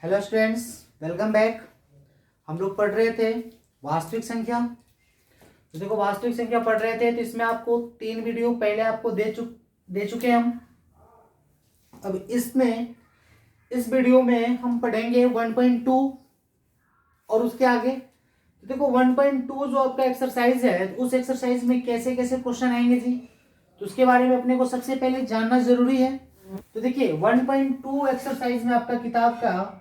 Hello students, welcome back. हम लोग पढ़ रहे थे वास्तविक संख्या। तो देखो, वास्तविक संख्या पढ़ रहे थे तो इसमें आपको 3 वीडियो पहले आपको दे चुके हैं हम। अब इस वीडियो में हम पढ़ेंगे 1.2 और उसके आगे। तो देखो 1.2 जो आपका एक्सरसाइज है, तो उस एक्सरसाइज में कैसे कैसे क्वेश्चन आएंगे जी, तो उसके बारे में अपने को सबसे पहले जानना जरूरी है। तो देखिए 1.2 एक्सरसाइज में आपका किताब का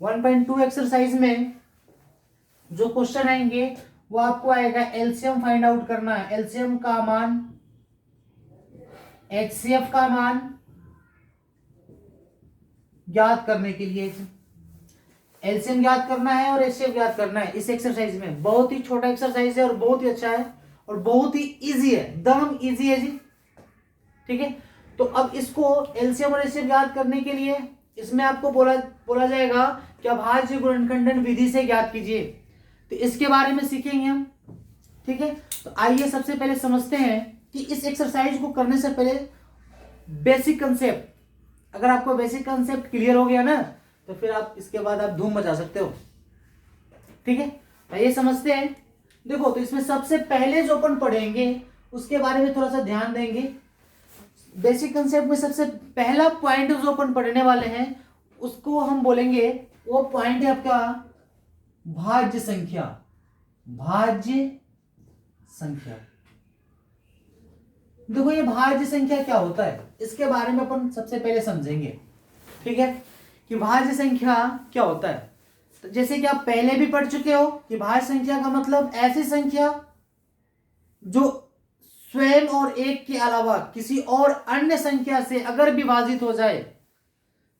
1.2 एक्सरसाइज में जो क्वेश्चन आएंगे वो आपको आएगा एलसीएम फाइंड आउट करना है। एलसीएम का मान, एचसीएफ का मान ज्ञात करने के लिए एलसीएम ज्ञात करना है और एचसीएफ ज्ञात करना है। इस एक्सरसाइज में बहुत ही छोटा एक्सरसाइज है और बहुत ही अच्छा है और बहुत ही इजी है, एकदम इजी है जी। ठीक है, तो अब इसको एलसीएम और एचसीएफ ज्ञात करने के लिए इसमें आपको बोला जाएगा कि अभाज्य गुणनखंडन विधि से ज्ञात कीजिए। तो इसके बारे में सीखेंगे हम। ठीक है, तो आइए सबसे पहले समझते हैं कि इस एक्सरसाइज को करने से पहले बेसिक कंसेप्ट, अगर आपको बेसिक कंसेप्ट क्लियर हो गया ना, तो फिर आप इसके बाद आप धूम मचा सकते हो। ठीक है, आइए समझते हैं। देखो, तो इसमें सबसे पहले जो अपन पढ़ेंगे उसके बारे में थोड़ा सा ध्यान देंगे। बेसिक कंसेप्ट में सबसे पहला पॉइंट जो अपन पढ़ने वाले हैं उसको हम बोलेंगे, वो पॉइंट है आपका भाज्य संख्या। भाज्य संख्या, देखो ये भाज्य संख्या क्या होता है इसके बारे में अपन सबसे पहले समझेंगे। ठीक है, कि भाज्य संख्या क्या होता है। तो जैसे कि आप पहले भी पढ़ चुके हो कि भाज्य संख्या का मतलब ऐसी संख्या जो स्वयं और एक के अलावा किसी और अन्य संख्या से अगर विभाजित हो जाए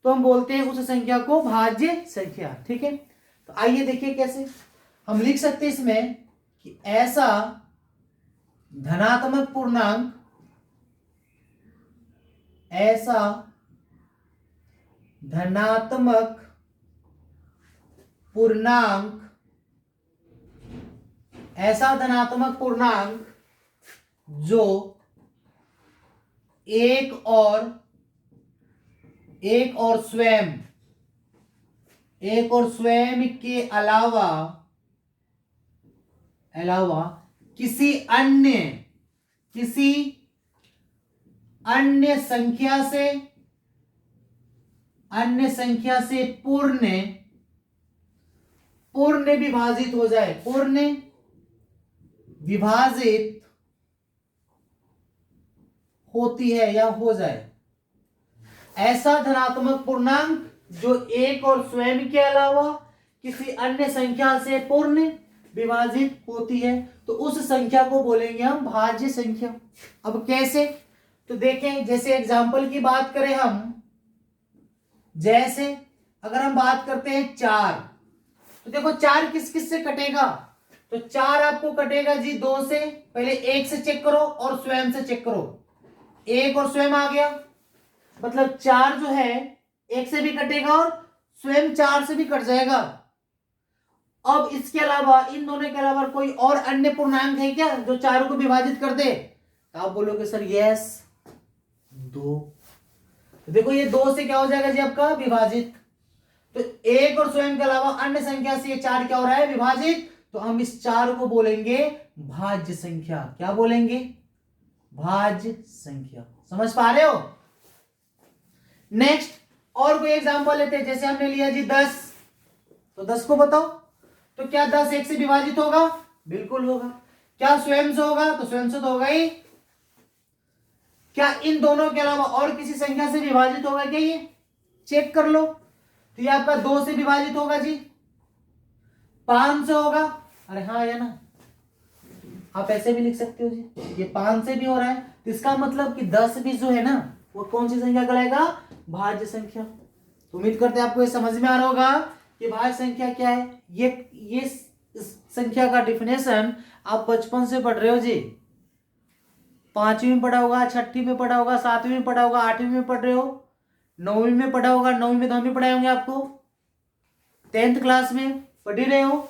तो हम बोलते हैं उस संख्या को भाज्य संख्या। ठीक है, तो आइए देखिए कैसे हम लिख सकते हैं इसमें कि ऐसा धनात्मक पूर्णांक, ऐसा धनात्मक पूर्णांक, ऐसा धनात्मक पूर्णांक जो एक और स्वयं के अलावा किसी अन्य संख्या से पूर्ण विभाजित हो जाए, पूर्ण विभाजित होती है या हो जाए। ऐसा धनात्मक पूर्णांक जो एक और स्वयं के अलावा किसी अन्य संख्या से पूर्ण विभाजित होती है, तो उस संख्या को बोलेंगे हम भाज्य संख्या। अब कैसे, तो देखें, जैसे एग्जांपल की बात करें हम, जैसे अगर हम बात करते हैं 4, तो देखो 4 किस किस से कटेगा, तो 4 आपको कटेगा जी 2 से। पहले 1 से चेक करो और स्वयं से चेक करो, 1 और स्वयं आ गया, मतलब 4 जो है 1 से भी कटेगा और स्वयं 4 से भी कट जाएगा। अब इसके अलावा, इन दोनों के अलावा कोई और अन्य पूर्णांक है क्या जो 4 को विभाजित कर दे, तो आप बोलोगे सर यस 2। तो देखो ये 2 से क्या हो जाएगा जी आपका विभाजित, तो 1 और स्वयं के अलावा अन्य संख्या से ये 4 क्या हो रहा है विभाजित, तो हम इस 4 को बोलेंगे भाज्य संख्या। क्या बोलेंगे, भाज्य संख्या। समझ पा रहे हो। नेक्स्ट और कोई एग्जांपल लेते हैं, जैसे हमने लिया जी 10, तो 10 को बताओ, तो क्या 10 1 से विभाजित होगा, बिल्कुल होगा। क्या स्वयं से होगा, तो स्वयं से तो होगा ही। क्या इन दोनों के अलावा और किसी संख्या से विभाजित होगा क्या, ये चेक कर लो, तो ये आपका 2 से विभाजित होगा जी, 5 से होगा, अरे हाँ है ना, आप ऐसे भी लिख सकते हो जी, ये 5 से भी हो रहा है, तो इसका मतलब कि 10 भी जो है ना वो कौन सी संख्या कहलाएगा, भाज्य संख्या। तो उम्मीद करते हैं आपको ये समझ में आ रहा होगा कि भाज्य संख्या क्या है। ये इस संख्या का डिफिनेशन आप बचपन से पढ़ रहे हो जी, 5वीं में पढ़ा होगा, 6वीं में पढ़ा होगा, 7वीं में पढ़ा होगा, 8वीं में पढ़ रहे हो, 9वीं में पढ़ा होगा, 9वीं में तो हम भी पढ़ाए होंगे आपको, 10th क्लास में पढ़ ही रहे हो।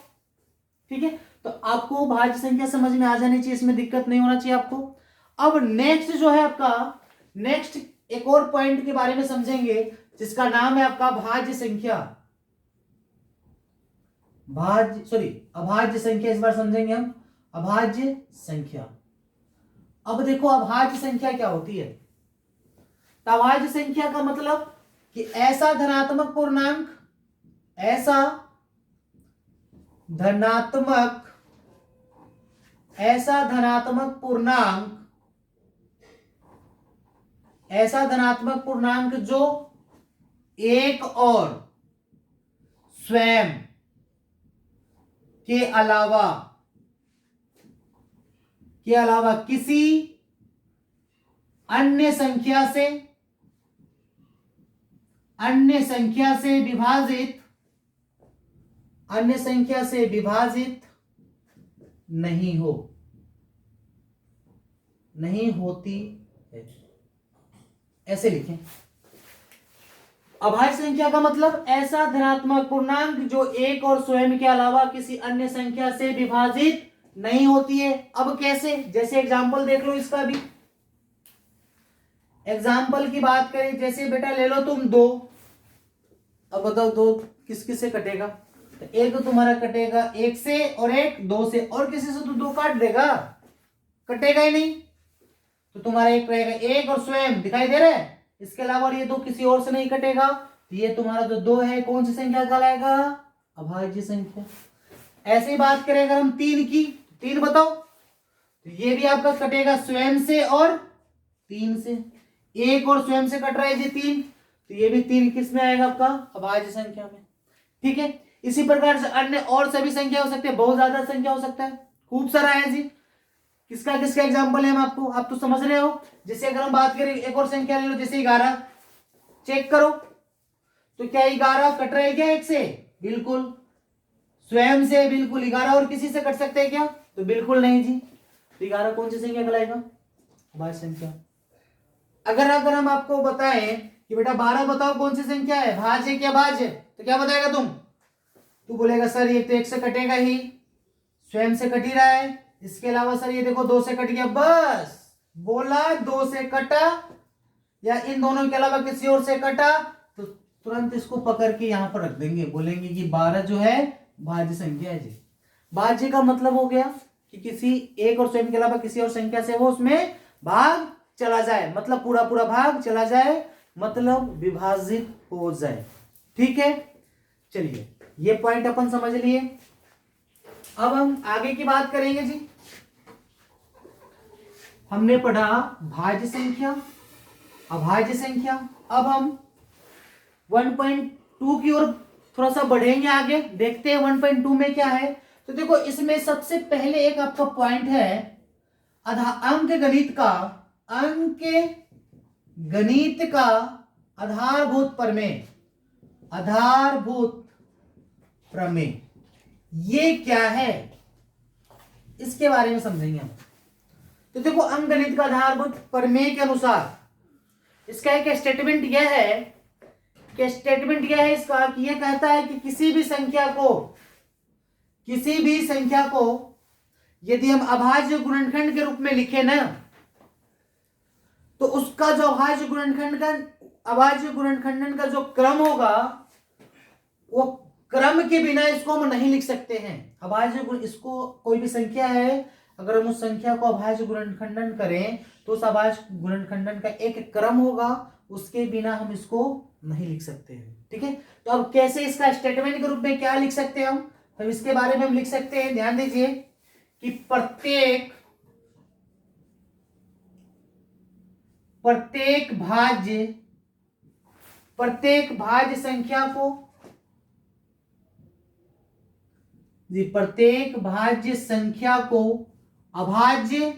ठीक है, तो आपको भाज्य संख्या समझ में आ जानी चाहिए, इसमें दिक्कत नहीं होना चाहिए आपको। अब नेक्स्ट जो है आपका, नेक्स्ट एक और पॉइंट के बारे में समझेंगे जिसका नाम है आपका भाज्य संख्या। अभाज्य संख्या, इस बार समझेंगे हम अभाज्य संख्या। अब देखो अभाज्य संख्या क्या होती है। तो अभाज्य संख्या का मतलब कि ऐसा धनात्मक पूर्णांक, ऐसा धनात्मक पूर्णांक जो एक और स्वयं के अलावा किसी अन्य संख्या से विभाजित नहीं होती है। ऐसे लिखें। अभाज्य संख्या का मतलब ऐसा धनात्मक पूर्णांक जो एक और स्वयं के अलावा किसी अन्य संख्या से विभाजित नहीं होती है। अब कैसे, जैसे एग्जाम्पल देख लो इसका भी। एग्जाम्पल की बात करें, जैसे बेटा ले लो तुम 2। अब बताओ 2 किस किस से कटेगा। तो एक तो तुम्हारा कटेगा 1 से और एक 2 से, और किसी से तो 2 काट देगा, कटेगा ही नहीं। तो तुम्हारा एक रहेगा 1 और स्वयं दिखाई दे रहा है, इसके अलावा ये 2 किसी और से नहीं कटेगा। तो ये तुम्हारा जो 2 है कौन सी संख्या कहलाएगा, अभाज्य संख्या। ऐसे ही बात करें अगर हम 3 की, 3 बताओ, तो ये भी आपका कटेगा स्वयं से और 3 से। 1 और स्वयं से कट रहा है जी 3, तो ये भी 3 किस में आएगा आपका, अभाज्य संख्या में। ठीक है। इसी प्रकार से अन्य और सभी संख्या हो सकते हैं, बहुत ज्यादा संख्या हो सकता है, खूब सारा है जी। किसका किसका एग्जाम्पल है हम आपको, आप तो समझ रहे हो। जैसे अगर हम बात करें एक और संख्या ले लो, जैसे 11, चेक करो तो क्या 11 कट रहा है क्या 1 से, बिल्कुल। स्वयं से बिल्कुल 11 और किसी से कट सकते हैं क्या, तो बिल्कुल नहीं जी। तो 11 कौन सी संख्या कहलाएगा, अभाज्य संख्या। अगर हम आपको बताएं कि बेटा 12 बताओ कौन सी संख्या है, भाज्य है क्या भाज्य, तो क्या बताएगा तू बोलेगा सर ये तो 1 से कटेगा ही, स्वयं से कट ही रहा है, इसके अलावा सर ये देखो 2 से कट गया। बस बोला 2 से कटा या इन दोनों के अलावा किसी और से कटा, तो तुरंत इसको पकड़ के यहां पर रख देंगे, बोलेंगे कि 12 जो है भाज्य संख्या है जी। भाज्य का मतलब हो गया कि किसी एक और स्वयं के अलावा किसी और संख्या से वो उसमें भाग चला जाए, मतलब पूरा पूरा भाग चला जाए, मतलब विभाजित हो जाए। ठीक है, चलिए ये पॉइंट अपन समझ लिए। अब हम आगे की बात करेंगे जी। हमने पढ़ा भाज्य संख्या, अभाज्य संख्या। अब हम 1.2 की ओर थोड़ा सा बढ़ेंगे आगे, देखते हैं 1.2 में क्या है। तो देखो इसमें सबसे पहले एक आपका पॉइंट है अंक गणित का आधारभूत प्रमेय। ये क्या है, इसके बारे में समझेंगे हम। तो देखो अंकगणित का आधारभूत प्रमेय के अनुसार इसका एक स्टेटमेंट यह है इसका कि यह कहता है कि किसी भी संख्या को यदि हम अभाज्य गुणनखंड के रूप में लिखें ना, तो उसका जो अभाज्य गुणनखंडन का जो क्रम होगा, वो क्रम के बिना इसको हम नहीं लिख सकते हैं। इसको कोई भी संख्या है, अगर हम उस संख्या को अभाज्य गुणनखंडन करें तो उस अभाज्य गुणनखंडन का एक क्रम होगा, उसके बिना हम इसको नहीं लिख सकते हैं। ठीक है, तो अब कैसे इसका स्टेटमेंट के रूप में क्या लिख सकते हैं हम, तो इसके बारे में हम लिख सकते हैं। ध्यान दीजिए कि प्रत्येक भाज्य संख्या को अभाज्य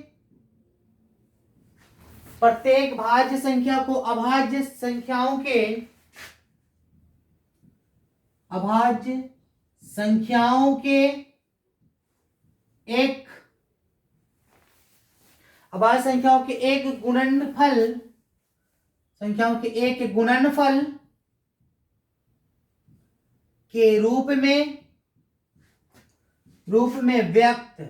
संख्याओं के एक गुणनफल के रूप में व्यक्त।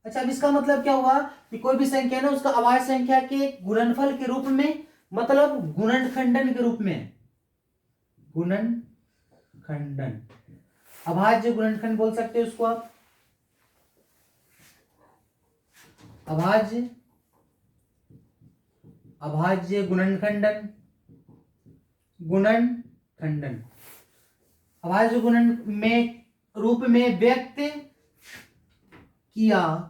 अच्छा, अब इसका मतलब क्या हुआ कि कोई भी संख्या है ना, उसका अभाज्य संख्या के गुणनफल के रूप में, मतलब गुणनखंडन के रूप में, गुणनखंडन। अभाज्य गुणनखंड बोल सकते हो उसको आप, अभाज्य गुणनखंडन, गुणनखंडन अभाज्य गुणन में रूप में व्यक्त किया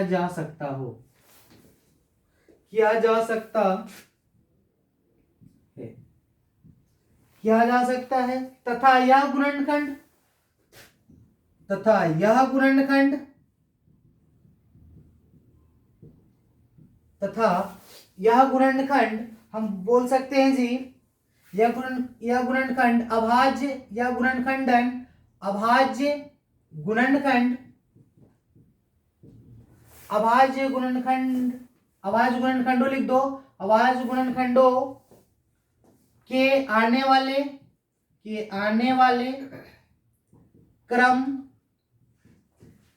जा सकता हो, किया जा सकता है तथा यह गुणनखंड हम बोल सकते हैं जी, यह गुणनखंड अभाज्य या गुणनखंडन अभाज्य गुणनखंडों लिख दो, अभाज्य गुणनखंडों के आने वाले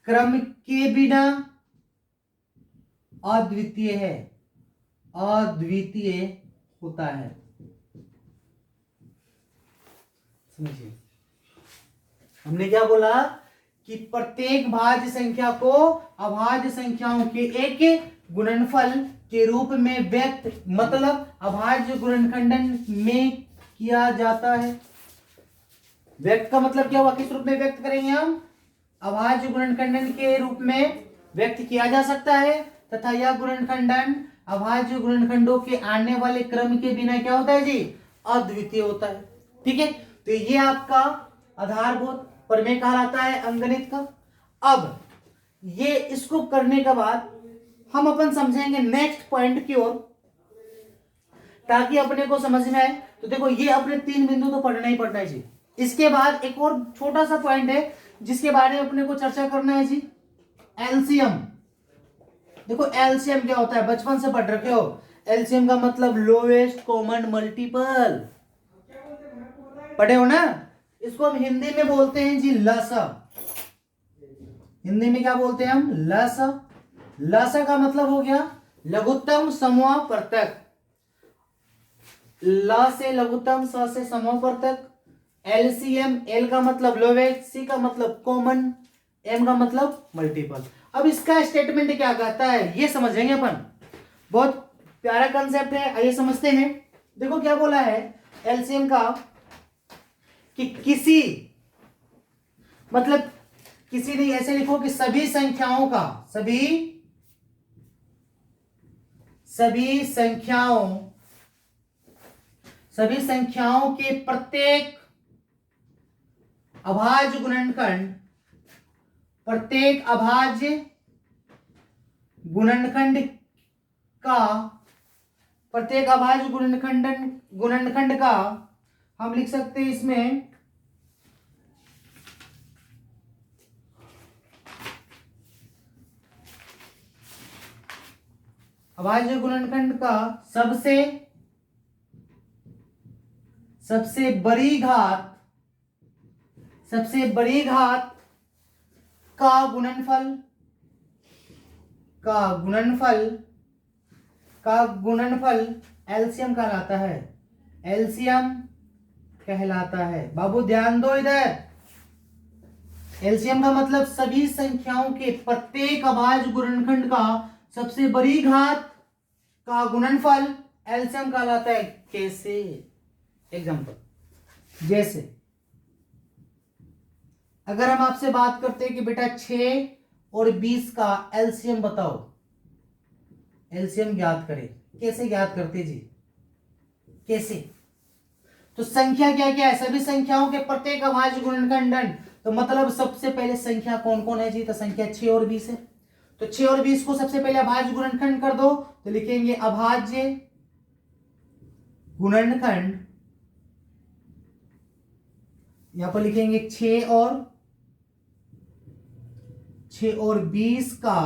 क्रम के बिना अद्वितीय होता है। समझिए हमने क्या बोला कि प्रत्येक भाज्य संख्या को अभाज्य संख्याओं के एक गुणनफल के रूप में व्यक्त, मतलब अभाज्य गुणनखंडन में किया जाता है। व्यक्त का मतलब क्या हुआ, किस रूप में व्यक्त करेंगे हम, अभाज्य गुणनखंडन के रूप में व्यक्त किया जा सकता है तथा यह गुणनखंडन अभाज्य गुणनखंडों के आने वाले क्रम के बिना क्या होता है जी, अद्वितीय होता है। ठीक है, तो ये आपका आधारभूत प्रमेय कहलाता है अंकगणित का। अब ये इसको करने के बाद हम अपन समझेंगे नेक्स्ट पॉइंट की ओर, ताकि अपने को समझ में आए। तो देखो ये अपने 3 बिंदु तो पढ़ना ही पड़ना है जी। इसके बाद एक और छोटा सा पॉइंट है जिसके बारे में अपने को चर्चा करना है जी, एलसीएम। देखो एलसीएम क्या होता है, बचपन से पढ़ रखे हो। एलसीएम का मतलब लोएस्ट कॉमन मल्टीपल, पढ़े हो ना। इसको हम हिंदी में बोलते हैं जी लसा। हिंदी में क्या बोलते हैं हम, लसा। लसा का मतलब हो गया लघुत्तम समूहवर्तक, ल से लघुत्तम, स से समूहवर्तक। एलसीएम, एल का मतलब लोवेस्ट, सी का मतलब कॉमन, एम का मतलब मल्टीपल। अब इसका स्टेटमेंट क्या कहता है ये समझेंगे अपन, बहुत प्यारा कंसेप्ट है, आइए समझते हैं। देखो क्या बोला है एलसीएम का कि किसी, मतलब किसी नहीं, ऐसे लिखो कि सभी संख्याओं के प्रत्येक अभाज्य गुणनखंड का हम लिख सकते हैं इसमें अभाज्य गुणनखंड का सबसे बड़ी घात का गुणनफल एलसीएम कहलाता है। एलसीएम कहलाता है। बाबू ध्यान दो इधर, एलसीएम का मतलब सभी संख्याओं के प्रत्येक अभाज्य गुणनखंड का सबसे बड़ी घात का गुणनफल एलसीएम कहलाता है। कैसे, एग्जांपल, जैसे अगर हम आपसे बात करते हैं कि बेटा 6 और 20 का एलसीएम बताओ, एलसीएम ज्ञात करें, कैसे ज्ञात करते जी, कैसे? तो संख्या क्या क्या है, सभी संख्याओं के प्रत्येक अभाज्य गुणनखंडन, तो मतलब सबसे पहले संख्या कौन कौन है जी, तो संख्या 6 और 20 है। तो 6 और 20 को सबसे पहले अभाज्य गुणनखंड कर दो, तो लिखेंगे अभाज्य गुणनखंड, यहां पर लिखेंगे 6 और 20 का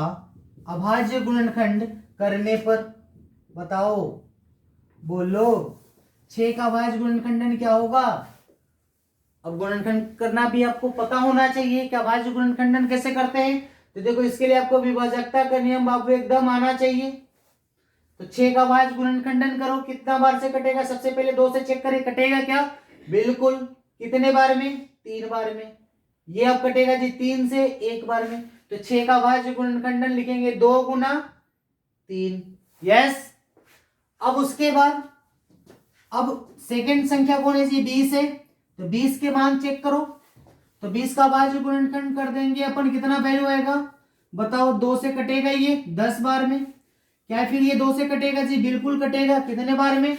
अभाज्य गुणनखंड करने पर बताओ, बोलो 6 का अभाज्य गुणनखंडन क्या होगा। अब गुणनखंड करना भी आपको पता होना चाहिए कि अभाज्य गुणनखंडन कैसे करते हैं। तो देखो इसके लिए आपको विभाजकता का नियम बाबू एकदम आना चाहिए। तो 6 का भाज्य गुणनखंडन करो, कितना बार से कटेगा? सबसे पहले 2 से चेक करें, कटेगा क्या? बिल्कुल। कितने बार में? 3 बार में। ये अब कटेगा जी 3 से 1 बार में। तो 6 का भाज्य गुणनखंडन लिखेंगे 2 गुना 3। यस। अब उसके बाद अब सेकंड संख्या कौन है जी? 20 है। तो 20 के मान चेक करो। तो 20 का भाज्य गुणनखंड कर देंगे अपन, कितना वैल्यू आएगा बताओ? 2 से कटेगा ये 10 बार में। क्या फिर ये 2 से कटेगा जी? बिल्कुल कटेगा। कितने बार में?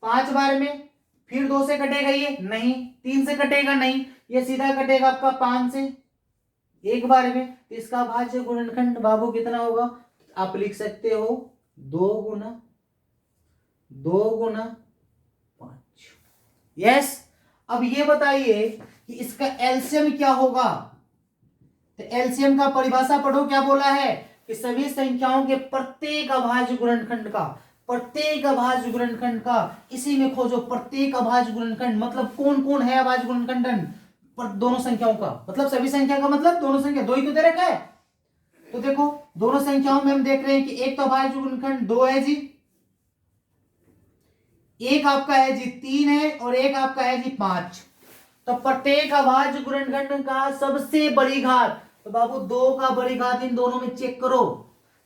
5 बार में। फिर 2 से कटेगा ये? नहीं। 3 से कटेगा? नहीं। ये सीधा कटेगा आपका 5 से 1 बार में। तो इसका भाज्य गुणनखंड बाबू कितना होगा? आप लिख सकते हो 2 गुना 5। यस। अब ये बताइए कि इसका एलसीएम क्या होगा? तो एलसीएम का परिभाषा पढ़ो, क्या बोला है कि सभी संख्याओं के प्रत्येक अभाज्य गुणनखंड का इसी में खोजो। प्रत्येक अभाज्य गुणनखंड मतलब कौन कौन है अभाज्य गुणनखंड पर दोनों संख्याओं का, मतलब सभी संख्या का मतलब दोनों संख्या, दो ही तो दे रखा है। तो देखो दोनों संख्याओं में हम देख रहे हैं कि एक तो अभाज्य गुणनखंड 2 है जी, एक आपका है जी 3 है, और एक आपका है जी 5। तो प्रत्येक अभाज्य गुणनखंड का सबसे बड़ी घात, तो बाबू 2 का बड़ी घात इन दोनों में चेक करो।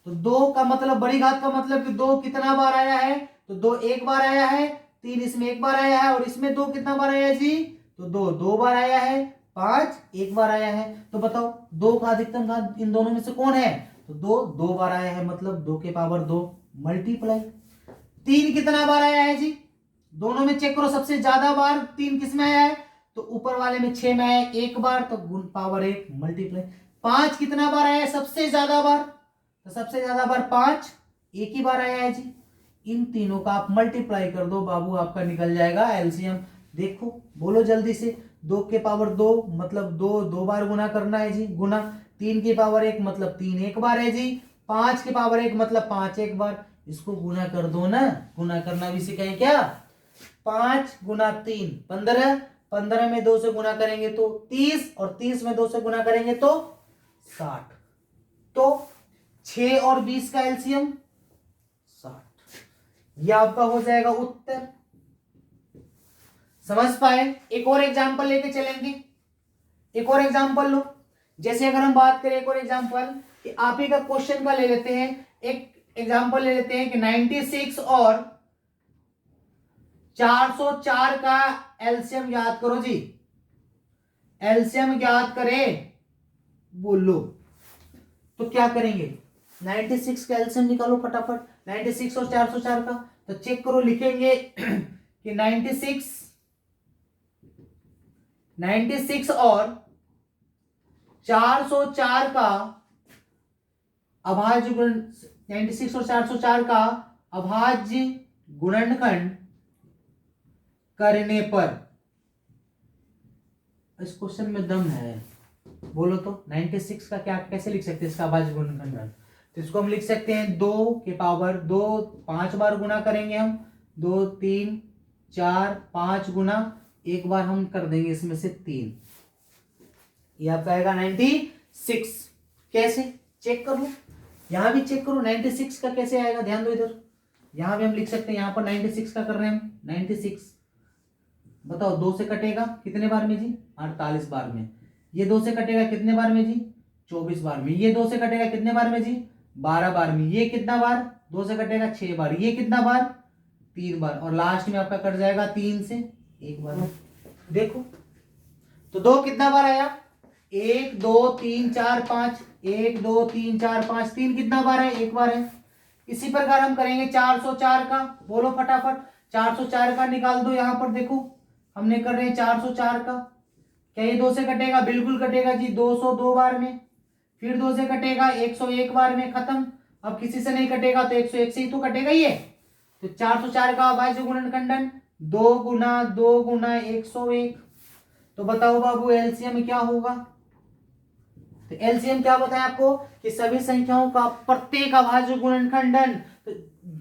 तो 2 का मतलब बड़ी घात का मतलब कि 2 कितना बार आया है? तो 2 1 बार आया है, 3 इसमें 1 बार आया है, और इसमें 2 कितना बार आया है जी? तो 2 2 बार आया है, 5 1 बार आया है। तो बताओ 2 का अधिकतम घात इन दोनों में से कौन है? तो 2 2 बार आया है, मतलब 2 के पावर 2 मल्टीप्लाई। 3 कितना बार आया है जी? दोनों में चेक करो, सबसे ज्यादा बार 3 किस में आया है? तो ऊपर वाले में 6 में आया है 1 बार, तो गुण पावर 1 मल्टीप्लाई। 5 कितना बार आया है सबसे ज्यादा बार? तो सबसे ज्यादा बार 5 एक ही बार आया है जी। इन तीनों का आप मल्टीप्लाई कर दो बाबू, आपका निकल जाएगा एलसीएम। देखो बोलो जल्दी से। 2 के पावर 2 मतलब 2 2 बार गुना करना है जी, गुना। 3 की पावर 1 मतलब 3 1 बार है जी। 5 की पावर 1 मतलब 5 1 बार। इसको गुना कर दो ना, गुना करना भी सीखें क्या? 5 गुना 3 15, 15 में 2 से गुना करेंगे तो 30, और 30 में 2 से गुना करेंगे तो 60। तो 6 और 20 का एलसीएम 60। यह आपका हो जाएगा उत्तर। समझ पाए? एक और एग्जांपल लेके चलेंगे। एक और एग्जांपल लो। जैसे अगर हम बात करें एक और एग्जांपल, कि आप ही का क्वेश्चन का ले लेते हैं। एक एग्जांपल ले लेते हैं कि 96 और 404 का एलसीएम याद करो जी। एलसीएम याद करें, बोलो। तो क्या करेंगे? 96 का एलसीएम निकालो फटाफट। 96 और 404 का तो चेक करो, लिखेंगे कि 96 और 404 का अभाज्य गुण 96 और 404 का अभाज्य गुणनखंड करने पर, इस क्वेश्चन में दम है, बोलो तो। 96 का क्या कैसे लिख सकते हैं इसका अभाज्य गुणनखंड? तो इसको हम लिख सकते हैं 2 के पावर 2 5 बार गुना करेंगे हम, 2 3 4 5 गुना, एक बार हम कर देंगे इसमें से 3। ये आपका आएगा 96। कैसे चेक कर लो, यहां भी चेक करो 96 का कैसे आएगा, ध्यान दो इधर। यहां भी हम लिख सकते हैं, यहां पर 96 का कर रहे हैं हम 96। बताओ 2 से कटेगा कितने बार में जी? 48 बार में। ये 2 से कटेगा कितने बार में जी? 24 बार में। ये 2 से कटेगा कितने बार में जी? 12 बार में। ये कितना बार? 2 से कटेगा 6 बार। ये कितना बार? 3 बार। और लास्ट में आपका कट जाएगा 3 से 1 बार। देखो तो 2 कितना बार आया? 1 2 3 4 5, 1 2 3 4 5, 3 कितना बार है? 1 बार है। इसी प्रकार हम करेंगे 404 का, बोलो फटाफट। 404 का निकाल दो, यहां पर देखो हमने कर रहे हैं 404 का। क्या ये 2 से कटेगा? बिल्कुल कटेगा जी, 202 बार में। फिर 2 से कटेगा 101 बार में, खत्म। अब किसी से नहीं कटेगा तो 101 से ही तो कटेगा ये। तो 404 का अभाज्य गुणनखंडन 2 गुना 2 गुना 101। तो बताओ बाबू एलसीएम क्या होगा? तो एलसीएम क्या बताया आपको कि सभी संख्याओं का प्रत्येक अभाज्य गुणनखंडन। तो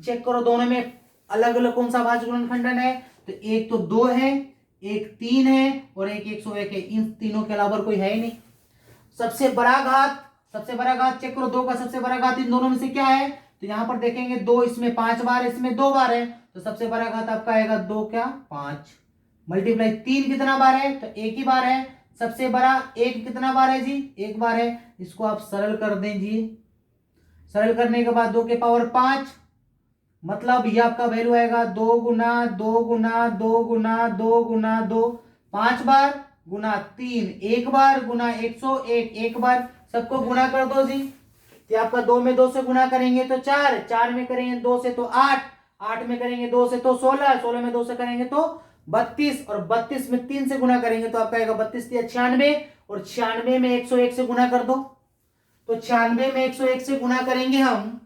चेक करो दोनों में अलग अलग कौन सा अभाज्य गुणनखंडन है। तो एक तो 2 है, एक 3 है, और एक 101 है। इन तीनों के अलावा कोई है ही नहीं। सबसे बड़ा घात चेक करो, 2 का सबसे बड़ा घात इन दोनों में से क्या है? तो यहाँ पर देखेंगे 2 इसमें 5 बार, इसमें 2 बार है, तो सबसे बड़ा घात आपका आएगा 2 क्या 5 मल्टीप्लाई 3 कितना बार है, तो 1 ही बार है। सबसे बड़ा 1 कितना बार है जी, 1 बार है। इसको आप सरल कर दें जी, सरल करने के बाद 2 के पावर 5, मतलब ये आपका वैल्यू आएगा 2 गुना 2 गुना 2 गुना 2 गुना 2, 5 बार गुना 3 1 बार गुना 101 1 बार, सबको गुना कर दो जी। तो आपका 2 में 2 से गुना करेंगे तो 4, 4 में करेंगे 2 से तो 8, 8 में करेंगे 2 से तो 16, 16 में 2 से करेंगे तो 32, और 32 में 3 से गुना करेंगे तो आपका आएगा 32 या 96, और 96 में 101 से गुना कर दो। तो 96 में 101 से गुना करेंगे हम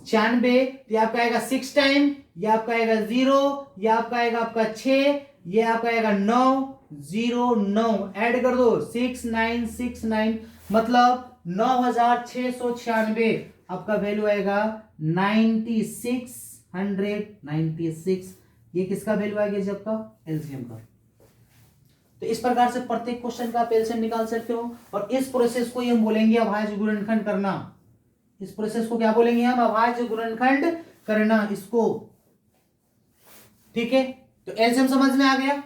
96, तो आपका आएगा 6 टाइम, ये आपका आएगा 0, ये आपका आएगा आपका 6, ये आपका आएगा 9 0 9, ऐड कर दो 6 9 6 9, मतलब 9696 आपका वैल्यू आएगा 9696। ये किसका वैल्यू आएगा जी, आपका एलसीएम का। तो इस प्रकार से प्रत्येक क्वेश्चन का आप एलसीएम निकाल सकते हो, और इस प्रोसेस को हम बोलेंगे अभाज्य गुणनखंड करना। इस प्रोसेस को क्या बोलेंगे हम, अभाज्य गुणनखंड करना इसको। ठीक है, तो एलसीएम समझ में आ गया।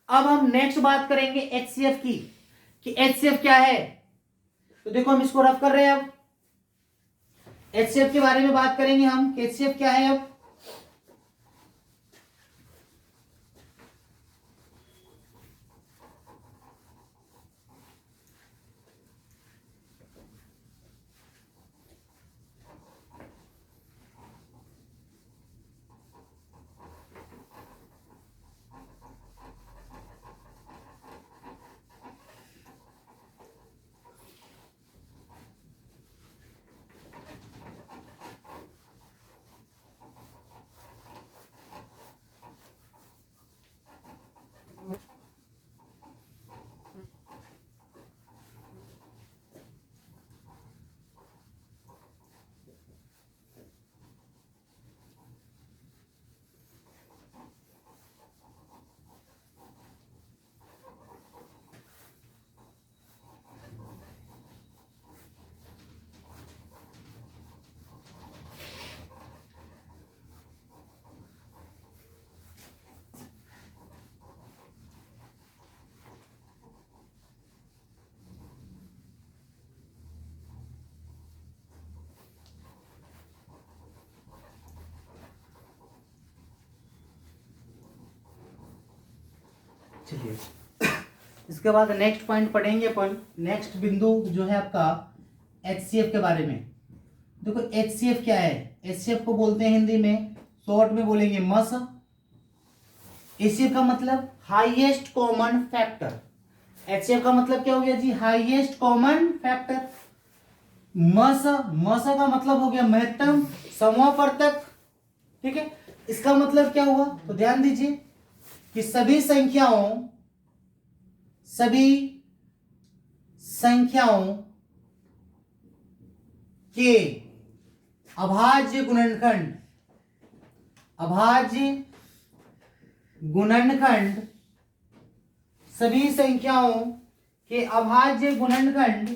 अब हम नेक्स्ट बात करेंगे एचसीएफ की, कि एचसीएफ क्या है। तो देखो हम इसको रफ कर रहे हैं। अब एचसीएफ के बारे में बात करेंगे हम, एचसीएफ क्या है। अब चलिए, इसके बाद नेक्स्ट पॉइंट पढ़ेंगे अपन। नेक्स्ट बिंदु जो है आपका एचसीएफ के बारे में। देखो एचसीएफ क्या है, एचसीएफ को बोलते हैं हिंदी में, शॉर्ट में बोलेंगे मस। एचसीएफ का मतलब हाईएस्ट कॉमन फैक्टर। एचसीएफ का मतलब क्या हो गया जी, हाईएस्ट कॉमन फैक्टर। मस, मस का मतलब हो गया महत्तम समापवर्तक। ठीक है, इसका मतलब क्या हुआ, तो ध्यान दीजिए कि सभी संख्याओं के अभाज्य गुणनखंड, सभी संख्याओं के अभाज्य गुणनखंड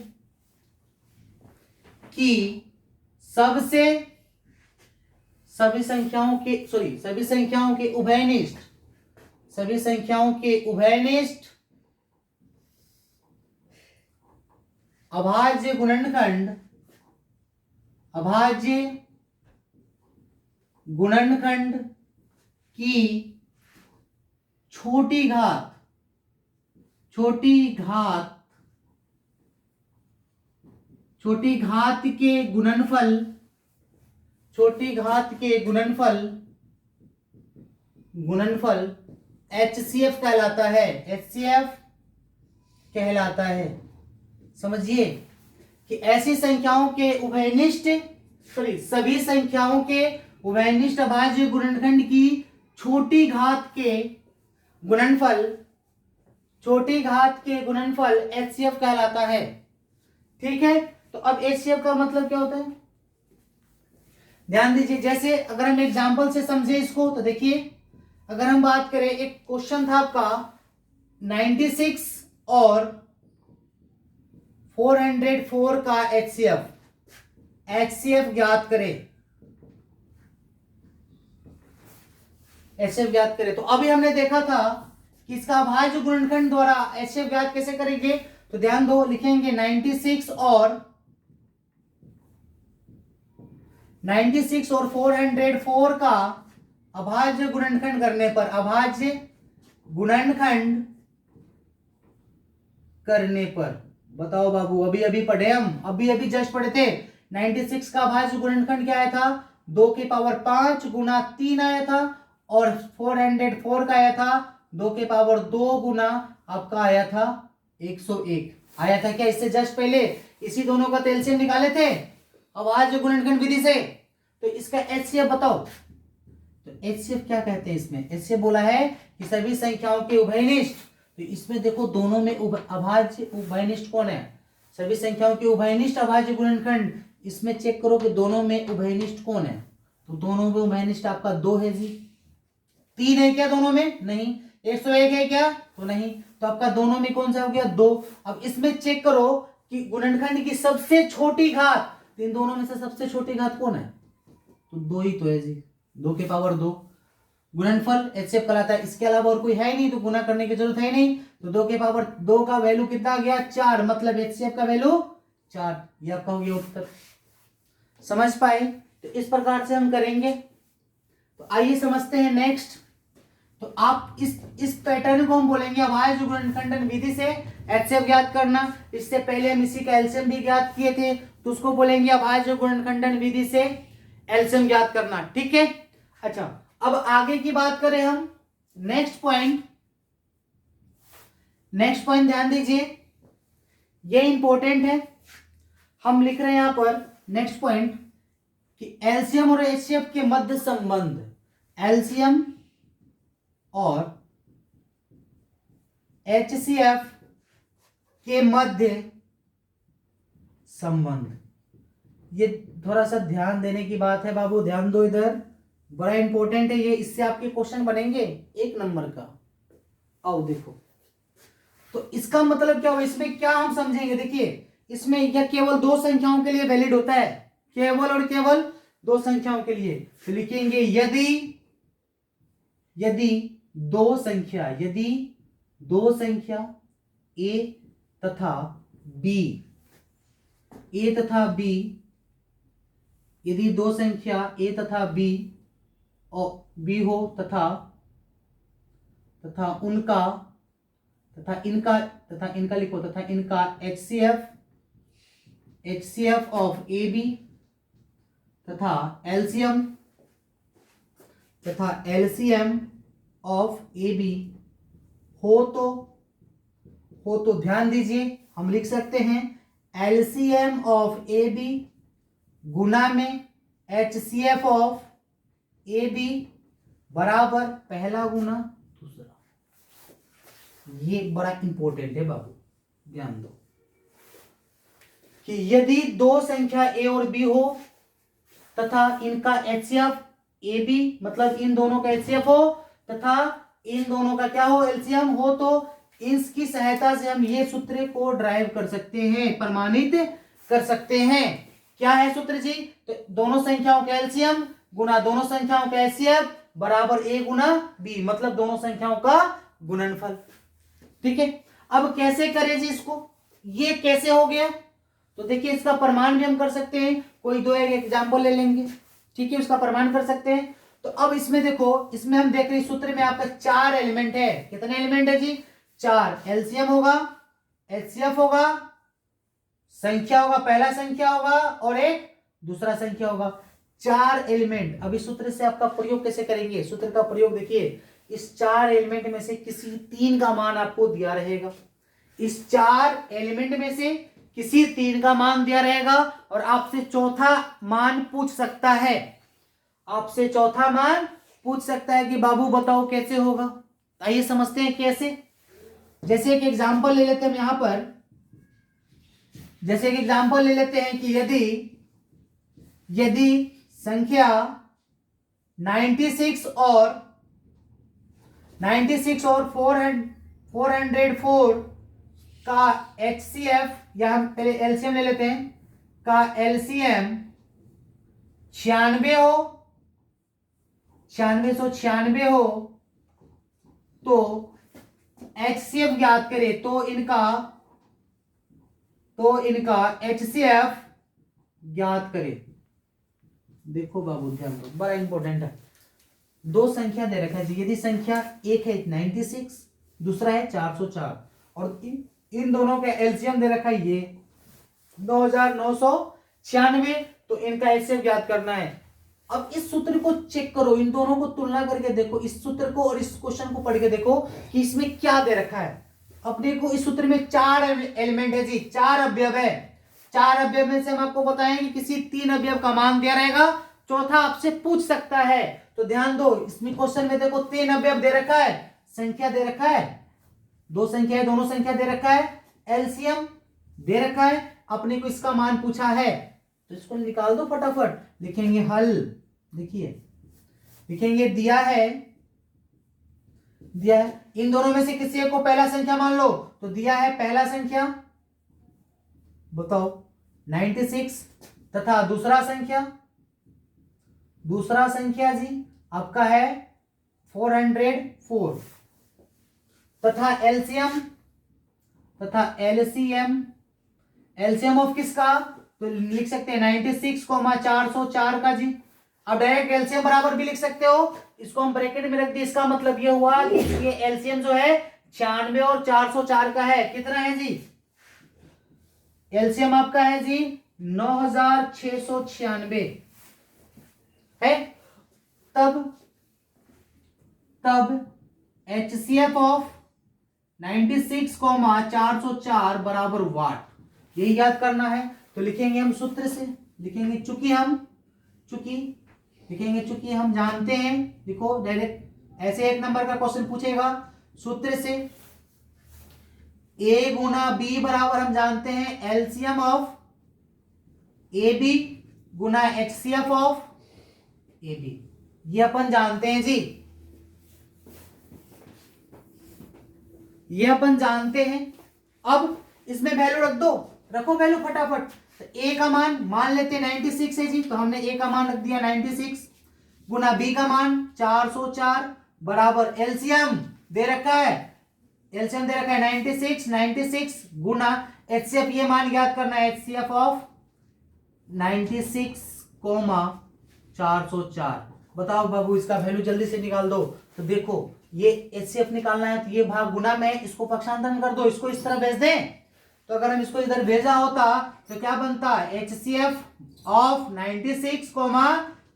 की सभी संख्याओं के उभयनिष्ठ अभाज्य गुणनखंड की छोटी घात के गुणनफल एचसीएफ कहलाता है। समझिए कि ऐसी संख्याओं के सभी संख्याओं के उभयनिष्ठ अभाज्य गुणनखंड की छोटी घात के गुणनफल एचसीएफ कहलाता है। ठीक है, तो अब एचसीएफ का मतलब क्या होता है, ध्यान दीजिए। जैसे अगर हम एग्जांपल से समझे इसको, तो देखिए अगर हम बात करें, एक क्वेश्चन था आपका 96 और 404 का एचसीएफ। HCF ज्ञात करें, HCF ज्ञात करें। तो अभी हमने देखा था कि इसका अभाज्य गुणनखंड द्वारा HCF ज्ञात कैसे करेंगे, तो ध्यान दो, लिखेंगे 96 और 404 का अभाज्य गुणनखंड करने पर, अभाज्य गुणनखंड करने पर, बताओ बाबू, अभी अभी पढ़े हम, अभी जस्ट पढ़े थे। 96 का अभाज्य गुणनखंड क्या आया था, 2 की पावर 5 गुना 3 आया था, और 404 का आया था 2 की पावर 2 गुना आपका आया था 101 आया था क्या, इससे जस्ट पहले इसी दोनों का एलसीएम निकाले थे अभाज्य गुणनखंड विधि से। तो इसका HCF बताओ, तो HCF क्या कहते हैं, इसमें HCF बोला है कि सभी संख्याओं के उभयनिष्ठ। तो इसमें देखो दोनों में अभाज्य उभयनिष्ठ कौन है, सभी संख्याओं के उभयनिष्ठ अभाज्य गुणनखंड, इसमें चेक करो कि दोनों में उभयनिष्ठ कौन है, तो दोनों में उभयनिष्ठ आपका 2 है जी, 3 है क्या दोनों में, नहीं, 101 है क्या, तो नहीं, तो आपका दोनों में कौन सा हो गया, 2। अब इसमें चेक करो कि गुणनखंड की सबसे छोटी घात, इन दोनों में से सबसे छोटी घात कौन है, तो 2 ही तो है जी, 2 की पावर 2 गुणनफल HCF कहलाता है। इसके अलावा और कोई है नहीं, तो गुना करने की जरूरत है नहीं, तो 2 की पावर 2 का वैल्यू कितना आ गया, 4, मतलब HCF का वैल्यू 4, ये आपका हो गया उत्तर। समझ पाए, तो इस प्रकार से हम करेंगे। तो आइए समझते हैं नेक्स्ट। तो आप इस पैटर्न को हम बोलेंगे अभाज्य गुणनखंडन विधि से HCF ज्ञात करना। इससे पहले हम इसी का एलसीएम भी ज्ञात किए थे, तो उसको बोलेंगे अभाज्य गुणनखंडन विधि से एलसीएम ज्ञात करना, ठीक है। अच्छा, अब आगे की बात करें हम, नेक्स्ट पॉइंट ध्यान दीजिए, ये इंपॉर्टेंट है। हम लिख रहे हैं यहां पर नेक्स्ट पॉइंट कि एलसीएम और HCF के मध्य संबंध, एलसीएम और HCF के मध्य संबंध, ये थोड़ा सा ध्यान देने की बात है बाबू, ध्यान दो इधर, बड़ा इंपॉर्टेंट है ये, इससे आपके क्वेश्चन बनेंगे 1 नंबर का। आओ देखो, तो इसका मतलब क्या हो, इसमें क्या हम समझेंगे, देखिए इसमें यह केवल 2 संख्याओं के लिए वैलिड होता है, केवल और केवल 2 संख्याओं के लिए। तो लिखेंगे यदि दो संख्या A तथा B, यदि 2 संख्या A तथा B हो तथा इनका लिखो, तथा इनका HCF ऑफ AB तथा LCM ऑफ AB हो तो ध्यान दीजिए, हम लिख सकते हैं LCM ऑफ AB गुना में HCF ऑफ AB बराबर पहला गुना दूसरा। ये बड़ा इंपॉर्टेंट है बाबू, ध्यान दो कि यदि 2 संख्या A और B हो तथा इनका HCF AB, मतलब इन दोनों का HCF हो तथा इन दोनों का क्या हो, LCM हो, तो इसकी सहायता से हम ये सूत्र को ड्राइव कर सकते हैं, प्रमाणित कर सकते हैं। क्या है सूत्र जी, तो दोनों संख्याओं का LCM गुना दोनों संख्याओं का HCF बराबर A गुना B, मतलब दोनों संख्याओं का गुणनफल, ठीक है। अब कैसे करें जी इसको, ये कैसे हो गया, तो देखिए इसका प्रमाण भी हम कर सकते हैं, कोई 2 एग्जाम्पल ले लेंगे, ठीक है, उसका प्रमाण कर सकते हैं। तो अब इसमें देखो, इसमें हम देख रहे हैं सूत्र में आपका 4 एलिमेंट है, कितने एलिमेंट है जी, 4, LCM होगा, HCF होगा, संख्या होगा, पहला संख्या होगा और एक दूसरा संख्या होगा, 4 एलिमेंट। अब इस सूत्र से आपका प्रयोग कैसे करेंगे, सूत्र का प्रयोग देखिए, इस 4 एलिमेंट में से किसी 3 का मान आपको दिया रहेगा, इस 4 एलिमेंट में से किसी 3 का मान दिया रहेगा, और आपसे चौथा मान पूछ सकता है, कि बाबू बताओ कैसे होगा। आइए समझते हैं कैसे। जैसे एक एग्जांपल ले लेते हैं यहां पर, जैसे एक एग्जांपल ले लेते हैं कि यदि संख्या 96 और 404 का HCF, या हम पहले LCM ले लेते हैं, का LCM 96 हो, 9696 हो तो HCF ज्ञात करे, तो इनका HCF ज्ञात करे। देखो बाबू ध्यान दो, बड़ा इंपॉर्टेंट है। दो संख्या दे रखा है, यदि संख्या एक है 96, दूसरा है 404 और इन दोनों का एलसीएम दे रखा है ये 9996, तो इनका एलसीएम ज्ञात करना है। अब इस सूत्र को चेक करो, इन दोनों को तुलना करके देखो, इस सूत्र को और इस क्वेश्चन को पढ़ के देखो कि इसमें क्या दे रखा है। अपने को इस सूत्र में 4 एलिमेंट है जी, 4 अवयव है। 4 अवयव में से हम आपको बताएं कि किसी 3 अवयव का मान दिया रहेगा, चौथा आपसे पूछ सकता है। तो ध्यान दो, इसमें क्वेश्चन में देखो 3 अवयव दे रखा है, संख्या दे रखा है, दो संख्या है, दोनों संख्या दे रखा है, एलसीएम दे रखा है, अपने को इसका मान पूछा है, तो इसको निकाल दो फटाफट। लिखेंगे हल, देखिए लिखेंगे दिया है, इन दोनों में से किसी एक को पहला संख्या मान लो, तो दिया है पहला संख्या, बताओ 96, तथा दूसरा संख्या जी आपका है 404, तथा एलसीएम ऑफ किसका, तो लिख सकते हैं 96, 404 का जी। अब डायरेक्ट एलसीएम बराबर भी लिख सकते हो, इसको हम ब्रैकेट में रख दिए, इसका मतलब ये हुआ कि ये एलसीएम जो है 96 और 404 का है, कितना है जी, एलसीएम आपका है जी 9696 है। तब HCF ऑफ 96, 404 बराबर वाट, यही याद करना है। तो लिखेंगे हम सूत्र से, लिखेंगे चूंकि हम जानते हैं, लिखो डायरेक्ट, ऐसे एक नंबर का क्वेश्चन पूछेगा सूत्र से, A गुना B बराबर हम जानते हैं LCM of AB Guna HCF of AB, ये अपन जानते हैं जी, ये अपन जानते हैं। अब इसमें वैल्यू रख दो, रखो वैल्यू फटाफट। तो ए का मान लेते हैं 96 है जी, तो हमने ए का मान रख दिया 96 गुना बी का मान 404 बराबर एलसीएम दे रखा है, 96 गुना एचसीएफ, ये मान याद करना है एचसीएफ ऑफ 96, 404। बताओ बाबू इसका वैल्यू जल्दी से निकाल दो। तो देखो ये एचसीएफ निकालना है, तो ये भाग गुना में इसको पक्षांतरण कर दो, इसको इस तरह भेज दें। तो अगर हम इसको इधर भेजा होता तो क्या बनता है, HCF ऑफ 96,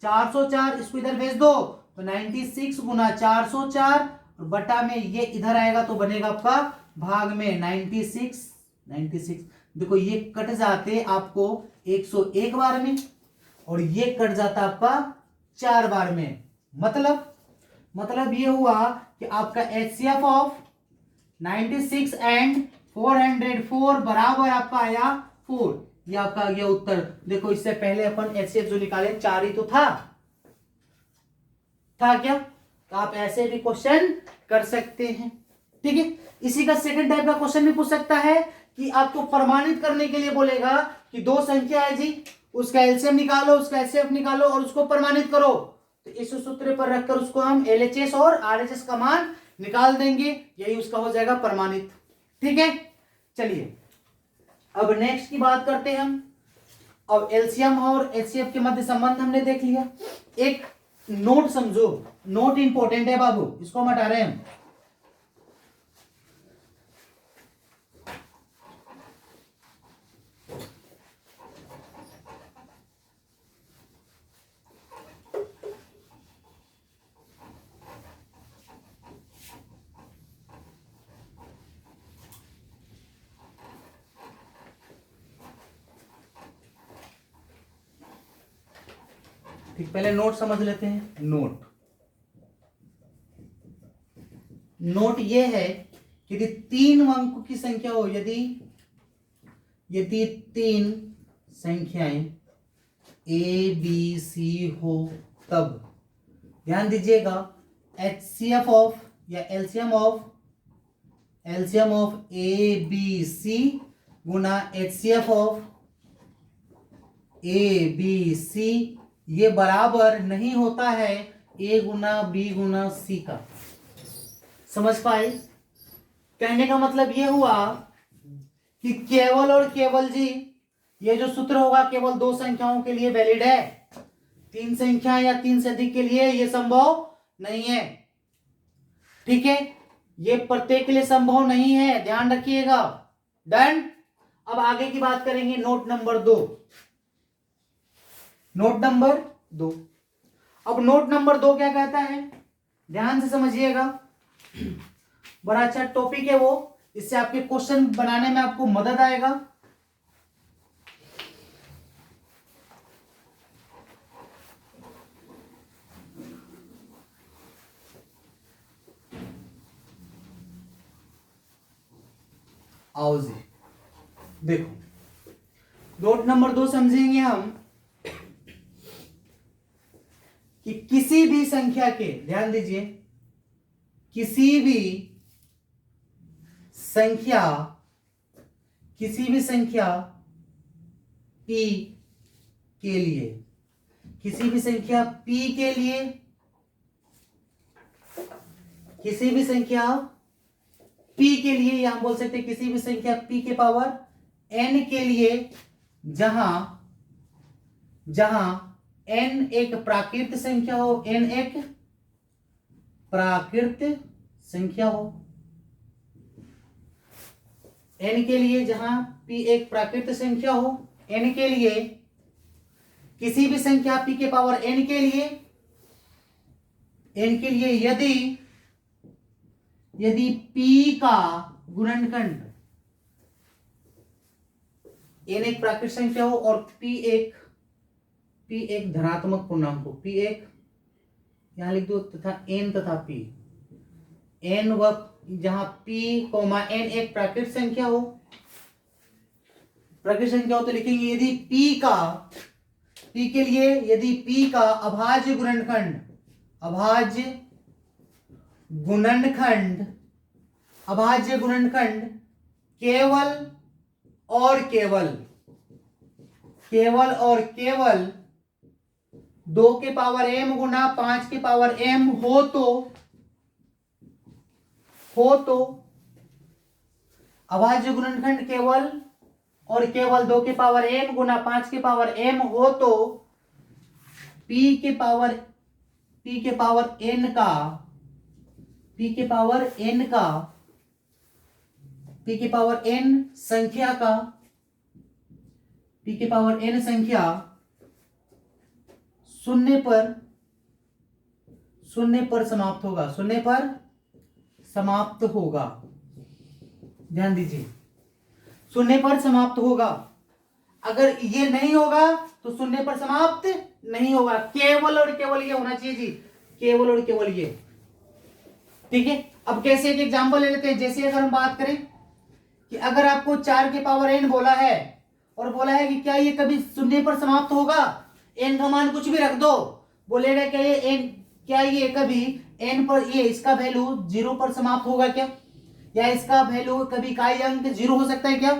404, इसको इधर भेज दो, तो 96 गुना 404 और बटा में ये इधर आएगा, तो बनेगा आपका भाग में 96। देखो ये कट जाते आपको 101 बार में और ये कट जाता आपका 4 बार में। मतलब ये हुआ कि आपका HCF ऑफ 96 एंड 404 बराबर आपका आया 4। ये आपका ये उत्तर। देखो इससे पहले अपन HCF जो निकाले 4 ही तो था क्या, तो आप ऐसे भी क्वेश्चन कर सकते हैं, ठीक है। इसी का सेकंड टाइप का क्वेश्चन भी पूछ सकता है कि आपको प्रमाणित करने के लिए बोलेगा कि दो संख्या है जी, उसका एलसीएम निकालो, उसका एचसीएफ निकालो और उसको प्रमाणित करो। तो इस सूत्र पर रखकर उसको हम एलएचएस और आरएचएस का मान निकाल देंगे, यही उसका हो जाएगा प्रमाणित, ठीक है। चलिए अब नेक्स्ट की बात करते हैं हम। अब एलसीएम और एचसीएफ के मध्य संबंध हमने देख लिया। एक नोट समझो, नोट इंपॉर्टेंट है बाबू, इसको हम हटा रहे हैं। ठीक, पहले नोट समझ लेते हैं। नोट ये है कि यदि 3 अंकों की संख्या हो, यदि 3 संख्याएं ए बी सी हो, तब ध्यान दीजिएगा एचसीएफ ऑफ या LCM of A B C गुना HCF of A B C, ये बराबर नहीं होता है ए गुना बी गुना सी का। समझ पाए? कहने का मतलब ये हुआ कि केवल और केवल जी ये जो सूत्र होगा केवल दो संख्याओं के लिए वैलिड है, तीन संख्या या तीन से अधिक के लिए ये संभव नहीं है। ठीक है, ये प्रत्येक के लिए संभव नहीं है, ध्यान रखिएगा। डन। अब आगे की बात करेंगे, नोट नंबर 2। Note number 2। अब नोट नंबर 2 क्या कहता है, ध्यान से समझिएगा, बड़ा अच्छा टॉपिक है वो, इससे आपके क्वेश्चन बनाने में आपको मदद आएगा। आओ जी, देखो नोट नंबर 2 समझेंगे हम कि किसी भी संख्या के, ध्यान दीजिए, किसी भी संख्या p के लिए, किसी भी संख्या p के लिए, किसी भी संख्या p के लिए, या हम बोल सकते हैं किसी भी संख्या p के पावर n के लिए, जहां n एक प्राकृत संख्या हो, n एक प्राकृत संख्या हो, n के लिए जहां p एक प्राकृत संख्या हो, n के लिए, किसी भी संख्या p के पावर n के लिए, यदि p का गुणनखंड, n एक प्राकृत संख्या हो और p एक धनात्मक पूर्णांक हो, p एक यहां लिख दो, तथा n तथा p, n व जहां p n एक प्राकृत संख्या हो, तो लिखेंगे यदि p के लिए यदि p का अभाज्य गुणनखंड केवल और केवल 2 के पावर m गुना 5 के पावर m हो तो अभाज्य गुणनखंड केवल और केवल 2 के पावर m गुना 5 के पावर m हो तो p के पावर n संख्या शून्य पर समाप्त होगा। ध्यान दीजिए, शून्य पर समाप्त होगा। अगर ये नहीं होगा तो शून्य पर समाप्त नहीं होगा, केवल और केवल ये होना चाहिए जी, केवल और केवल ये। ठीक है, अब कैसे एक एग्जांपल ले लेते हैं। जैसे अगर हम बात करें कि अगर आपको 4 के पावर n बोला है और बोला है कि क्या ये कभी शून्य पर समाप्त होगा, n का मान कुछ भी रख दो, बोलेगा क्या ये कभी n पर, ये इसका वैल्यू 0 पर समाप्त होगा क्या, या इसका वैल्यू कभी का अंक 0 हो सकता है क्या?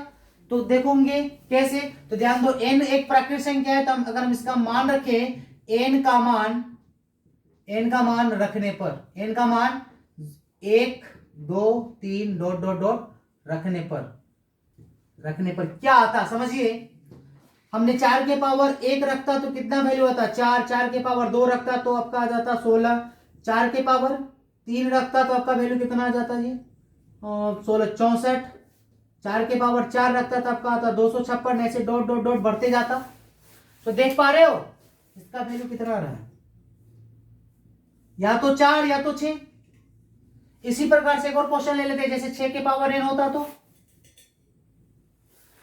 तो देखोगे कैसे, तो ध्यान दो, n एक प्राकृत संख्या है, तो अगर हम इसका मान रखें, n का मान रखने पर, n का मान 1 2 3 डॉट डॉट डॉट रखने पर क्या आता, समझिए। हमने 4 के पावर 1 रखता तो कितना वैल्यू आता, 4 के पावर 2 रखता तो आपका आ जाता 16, 4 के पावर 3 रखता तो आपका वैल्यू कितना आ जाता जी, 16 64, 4 के पावर 4 रखता तो आपका आता 256, ऐसे डॉट डॉट डॉट बढ़ते जाता। तो देख पा रहे हो इसका वैल्यू कितना आ रहा है, या तो 4 या तो 6। इसी प्रकार से एक और क्वेश्चन ले लेते हैं, जैसे 6 के पावर n होता तो,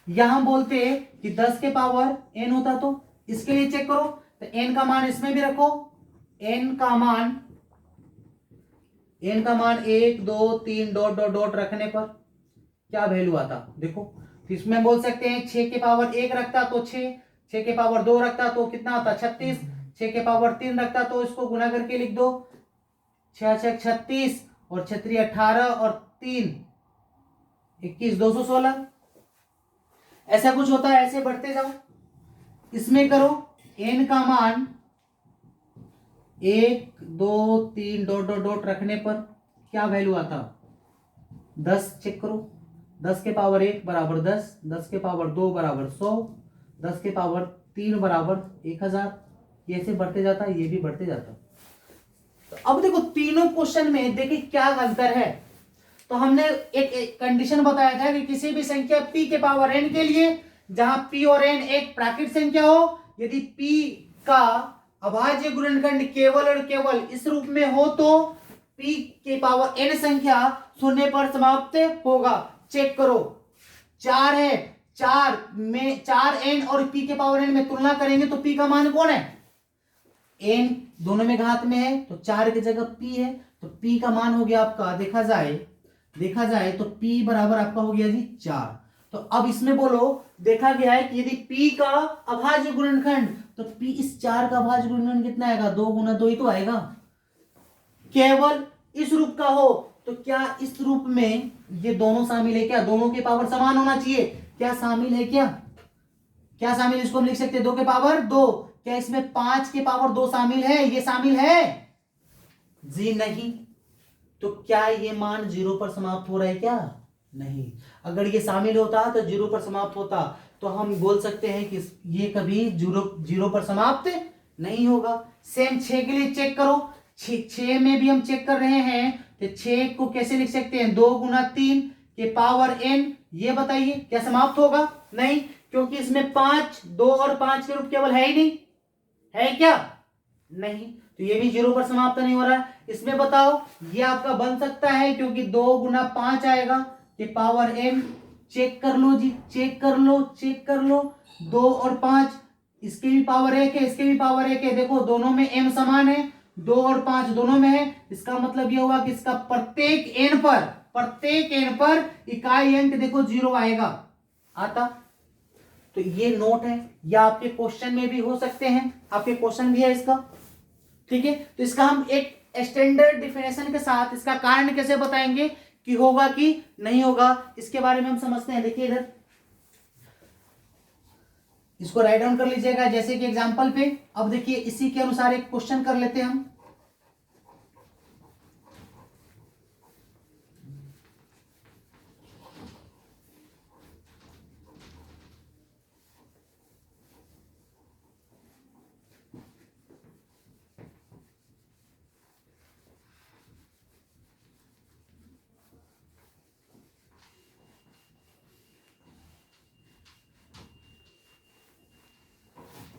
यहां बोलते कि 10 के पावर n होता तो, इसके लिए चेक करो, तो n का मान इसमें भी रखो, n का मान 1 2 3 डॉट डॉट डॉट रखने पर क्या वैल्यू आता देखो। तो इसमें बोल सकते हैं 6 के पावर 1 रखता तो 6 के पावर 2 रखता तो कितना आता 36, 6 के पावर 3 रखता तो इसको गुना करके लिख दो, 6 6 36 और 6 18 और 3 21 216, ऐसा कुछ होता है। ऐसे बढ़ते जाओ, इसमें करो n का मान 1 2 3 डॉट डॉट डॉट रखने पर क्या वैल्यू आता? 10 चेक करो। 10 के पावर 1 बराबर 10, 10 के पावर 2 बराबर 100, 10 के पावर 3 बराबर 1000। ये ऐसे बढ़ते जाता है, ये भी बढ़ते जाता। तो अब देखो तीनों क्वेश्चन में देखिए क्या अंतर है। तो हमने एक कंडीशन बताया था कि किसी भी संख्या p के पावर n के लिए जहां p और n एक प्राकृत संख्या हो, यदि p का अभाज्य गुणनखंड केवल और केवल इस रूप में हो तो p के पावर n संख्या शून्य पर समाप्त होगा। चेक करो 4 है, 4 n और p के पावर n में तुलना करेंगे तो p का मान कौन है? n दोनों में घात में है तो 4 की जगह p है, तो p का मान हो गया आपका, देखा जाए तो p बराबर आपका हो गया जी 4। तो अब इसमें बोलो देखा गया है कि यदि p का अभाज्य गुणनखंड, तो p इस 4 का अभाज्य गुणनखंड कितना आएगा? 2 गुना 2 ही तो आएगा। केवल इस रूप का हो तो क्या इस रूप में ये दोनों शामिल है क्या? दोनों के पावर समान होना चाहिए। क्या शामिल है? क्या शामिल? इसको हम लिख सकते हैं 2 के पावर 2। क्या इसमें 5 के पावर 2 शामिल है? ये शामिल है जी नहीं। तो क्या ये मान 0 पर समाप्त हो रहा है क्या? नहीं। अगर ये शामिल होता तो 0 पर समाप्त होता, तो हम बोल सकते हैं कि ये कभी 0 पर समाप्त नहीं होगा। सेम 6 के लिए चेक करो, 6 में भी हम चेक कर रहे हैं तो 6 को कैसे लिख सकते हैं? 2 गुना 3 के पावर n। ये बताइए क्या समाप्त होगा? नहीं, क्योंकि इसमें 5, 2 और 5 के रूप केवल है ही नहीं, है क्या? नहीं, तो ये भी 0 पर समाप्त नहीं हो रहा है। इसमें बताओ ये आपका बन सकता है क्योंकि 2 गुना 5 आएगा ये पावर n। चेक कर लो जी, चेक कर लो 2 और 5, इसके भी पावर 1 है, इसके भी पावर 1 है। देखो दोनों में m समान है, 2 और 5 दोनों में है। इसका मतलब ये होगा कि इसका प्रत्येक n पर इकाई अंक देखो 0 आएगा, आता। तो ये नोट है, या आपके क्वेश्चन में भी हो सकते हैं, आपके क्वेश्चन भी है इसका। ठीक है, तो इसका हम एक स्टैंडर्ड डिफिनेशन के साथ इसका कारण कैसे बताएंगे कि होगा कि नहीं होगा, इसके बारे में हम समझते हैं। देखिए इधर इसको राइट डाउन कर लीजिएगा जैसे कि एग्जांपल पे। अब देखिए इसी के अनुसार एक क्वेश्चन कर लेते हैं हम।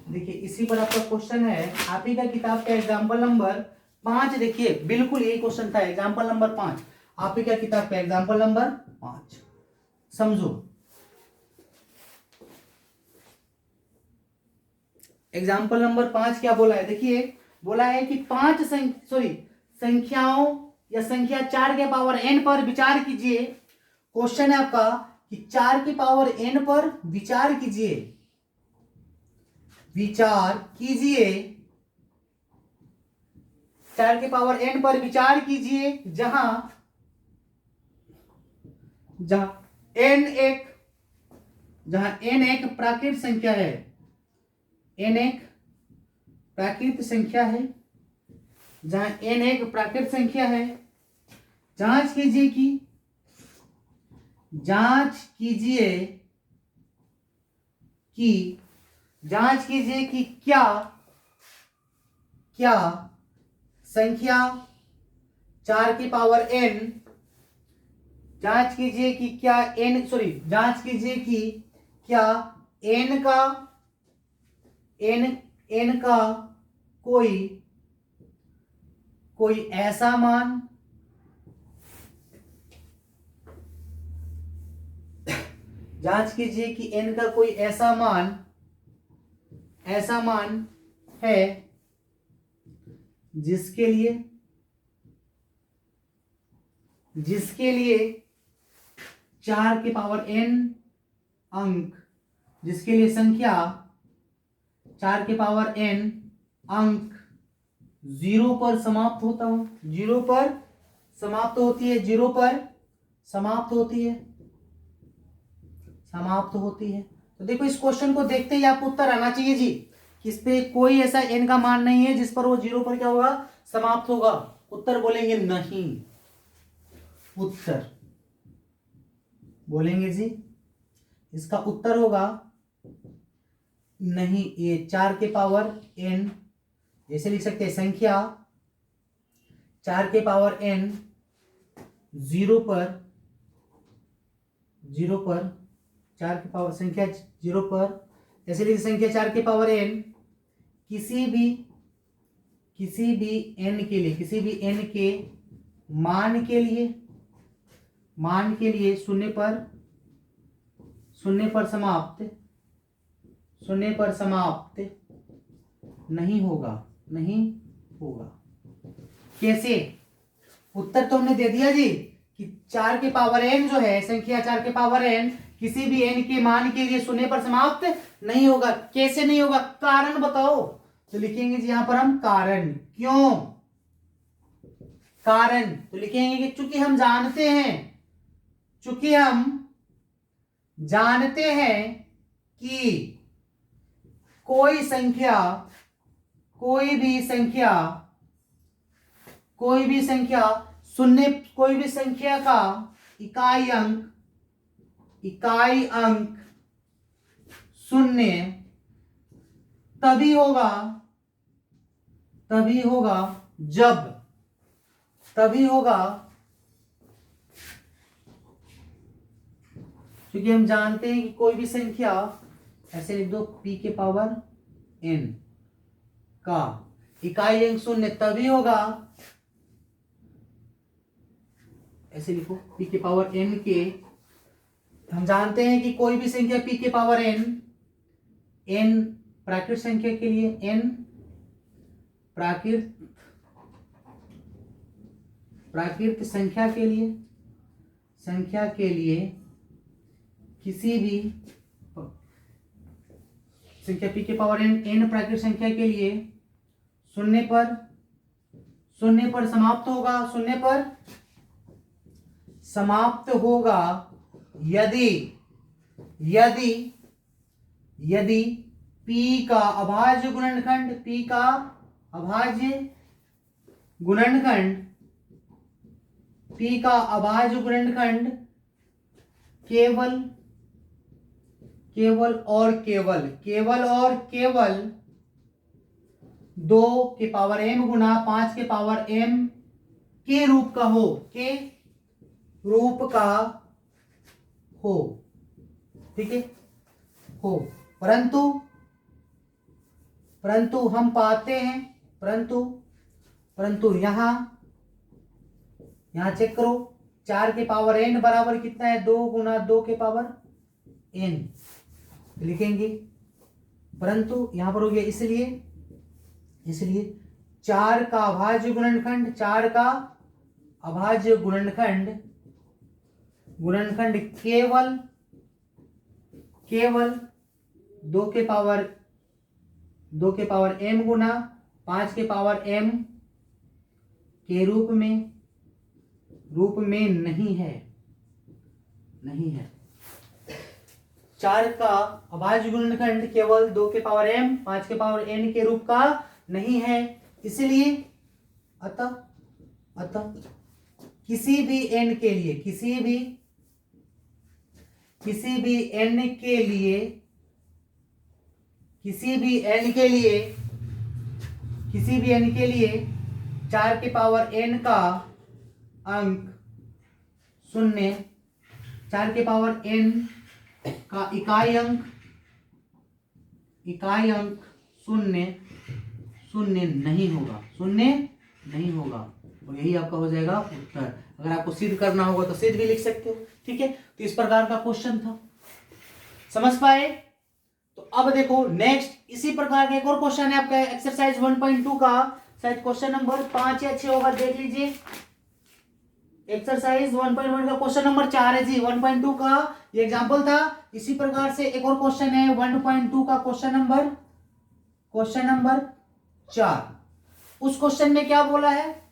देखिए इसी पर आपका क्वेश्चन है, आप ही का किताब का एग्जाम्पल नंबर 5। देखिए बिल्कुल यही क्वेश्चन था, एग्जाम्पल नंबर 5, आप ही का किताब का एग्जाम्पल नंबर 5। समझो एग्जाम्पल नंबर 5 क्या बोला है। देखिए बोला है कि संख्याओं या संख्या 4 के पावर n पर विचार कीजिए। क्वेश्चन है आपका कि 4 की पावर n पर विचार कीजिए, 4 के पावर n पर विचार कीजिए जहां n एक प्राकृत संख्या है, n एक प्राकृत संख्या है, जहां n एक प्राकृत संख्या है। जांच कीजिए कि क्या संख्या 4 की पावर n, जांच कीजिए कि क्या n का कोई ऐसा मान जांच कीजिए कि n का कोई ऐसा मान है जिसके लिए 4 के पावर n अंक, जिसके लिए संख्या 4 के पावर n अंक 0 पर समाप्त होता हो, 0 पर समाप्त होती है। तो देखो इस क्वेश्चन को देखते ही आपको उत्तर आना चाहिए जी। किस पे कोई ऐसा n का मान नहीं है जिस पर वो 0 पर क्या होगा, समाप्त होगा। उत्तर बोलेंगे नहीं, उत्तर बोलेंगे जी, इसका उत्तर होगा नहीं। ये 4 के पावर n, ऐसे लिख सकते हैं संख्या 4 के पावर n 0 पर 4 के पावर संख्या 0 पर, ऐसे लिख संख्या 4 के पावर n किसी भी n के लिए, किसी भी n के मान के लिए शून्य पर समाप्त नहीं होगा। कैसे? उत्तर तो हमने दे दिया जी कि 4 के पावर n जो है, संख्या 4 के पावर n किसी भी n के मान के लिए शून्य पर समाप्त नहीं होगा। कैसे नहीं होगा, कारण बताओ। तो लिखेंगे जी यहां पर हम कारण। क्यों कारण? तो लिखेंगे कि चूंकि हम जानते हैं कि कोई भी संख्या का इकाई अंक शून्य तभी होगा क्योंकि हम जानते हैं कि कोई भी संख्या, ऐसे लिख दो, p के पावर n का इकाई अंक शून्य तभी होगा, ऐसे लिखो, p के पावर n के, हम जानते हैं कि कोई भी संख्या p के पावर n प्राकृत संख्या के लिए, n प्राकृत संख्या के लिए किसी भी संख्या p के पावर n प्राकृत संख्या के लिए शून्य पर समाप्त होगा यदि p का अभाज्य गुणनखंड केवल और केवल 2 के पावर m गुना 5 के पावर m के रूप का हो, ठीक है, हो। परंतु हम पाते हैं, परंतु यहां चेक करो, 4 के पावर n बराबर कितना है, 2 गुना 2 के पावर n लिखेंगे, परंतु यहां पर हो गया, इसलिए 4 का अभाज्य गुणनखंड केवल 2 के पावर m गुना 5 के पावर m के रूप में नहीं है। 4 का अभाज्य गुणनखंड केवल 2 के पावर m 5 के पावर n के रूप का नहीं है। इसलिए अतः किसी भी n के लिए किसी भी n के लिए 4 के पावर n का अंक शून्य, 4 के पावर n का इकाई अंक शून्य नहीं होगा। और यही आपका हो जाएगा उत्तर। अगर आपको सिद्ध करना होगा तो सिद्ध भी लिख सकते हो, ठीक है। तो इस प्रकार का क्वेश्चन था, समझ पाए। तो अब देखो नेक्स्ट इसी प्रकार का एक और क्वेश्चन है आपका एक्सरसाइज 1.2 का, शायद क्वेश्चन नंबर 5 या 6 होगा, देख लीजिए। एक्सरसाइज 1.1 का क्वेश्चन नंबर 4 है जी, 1.2 का ये एग्जांपल था। इसी प्रकार से एक और क्वेश्चन है 1.2 का क्वेश्चन नंबर 4। उस क्वेश्चन में क्या बोला है,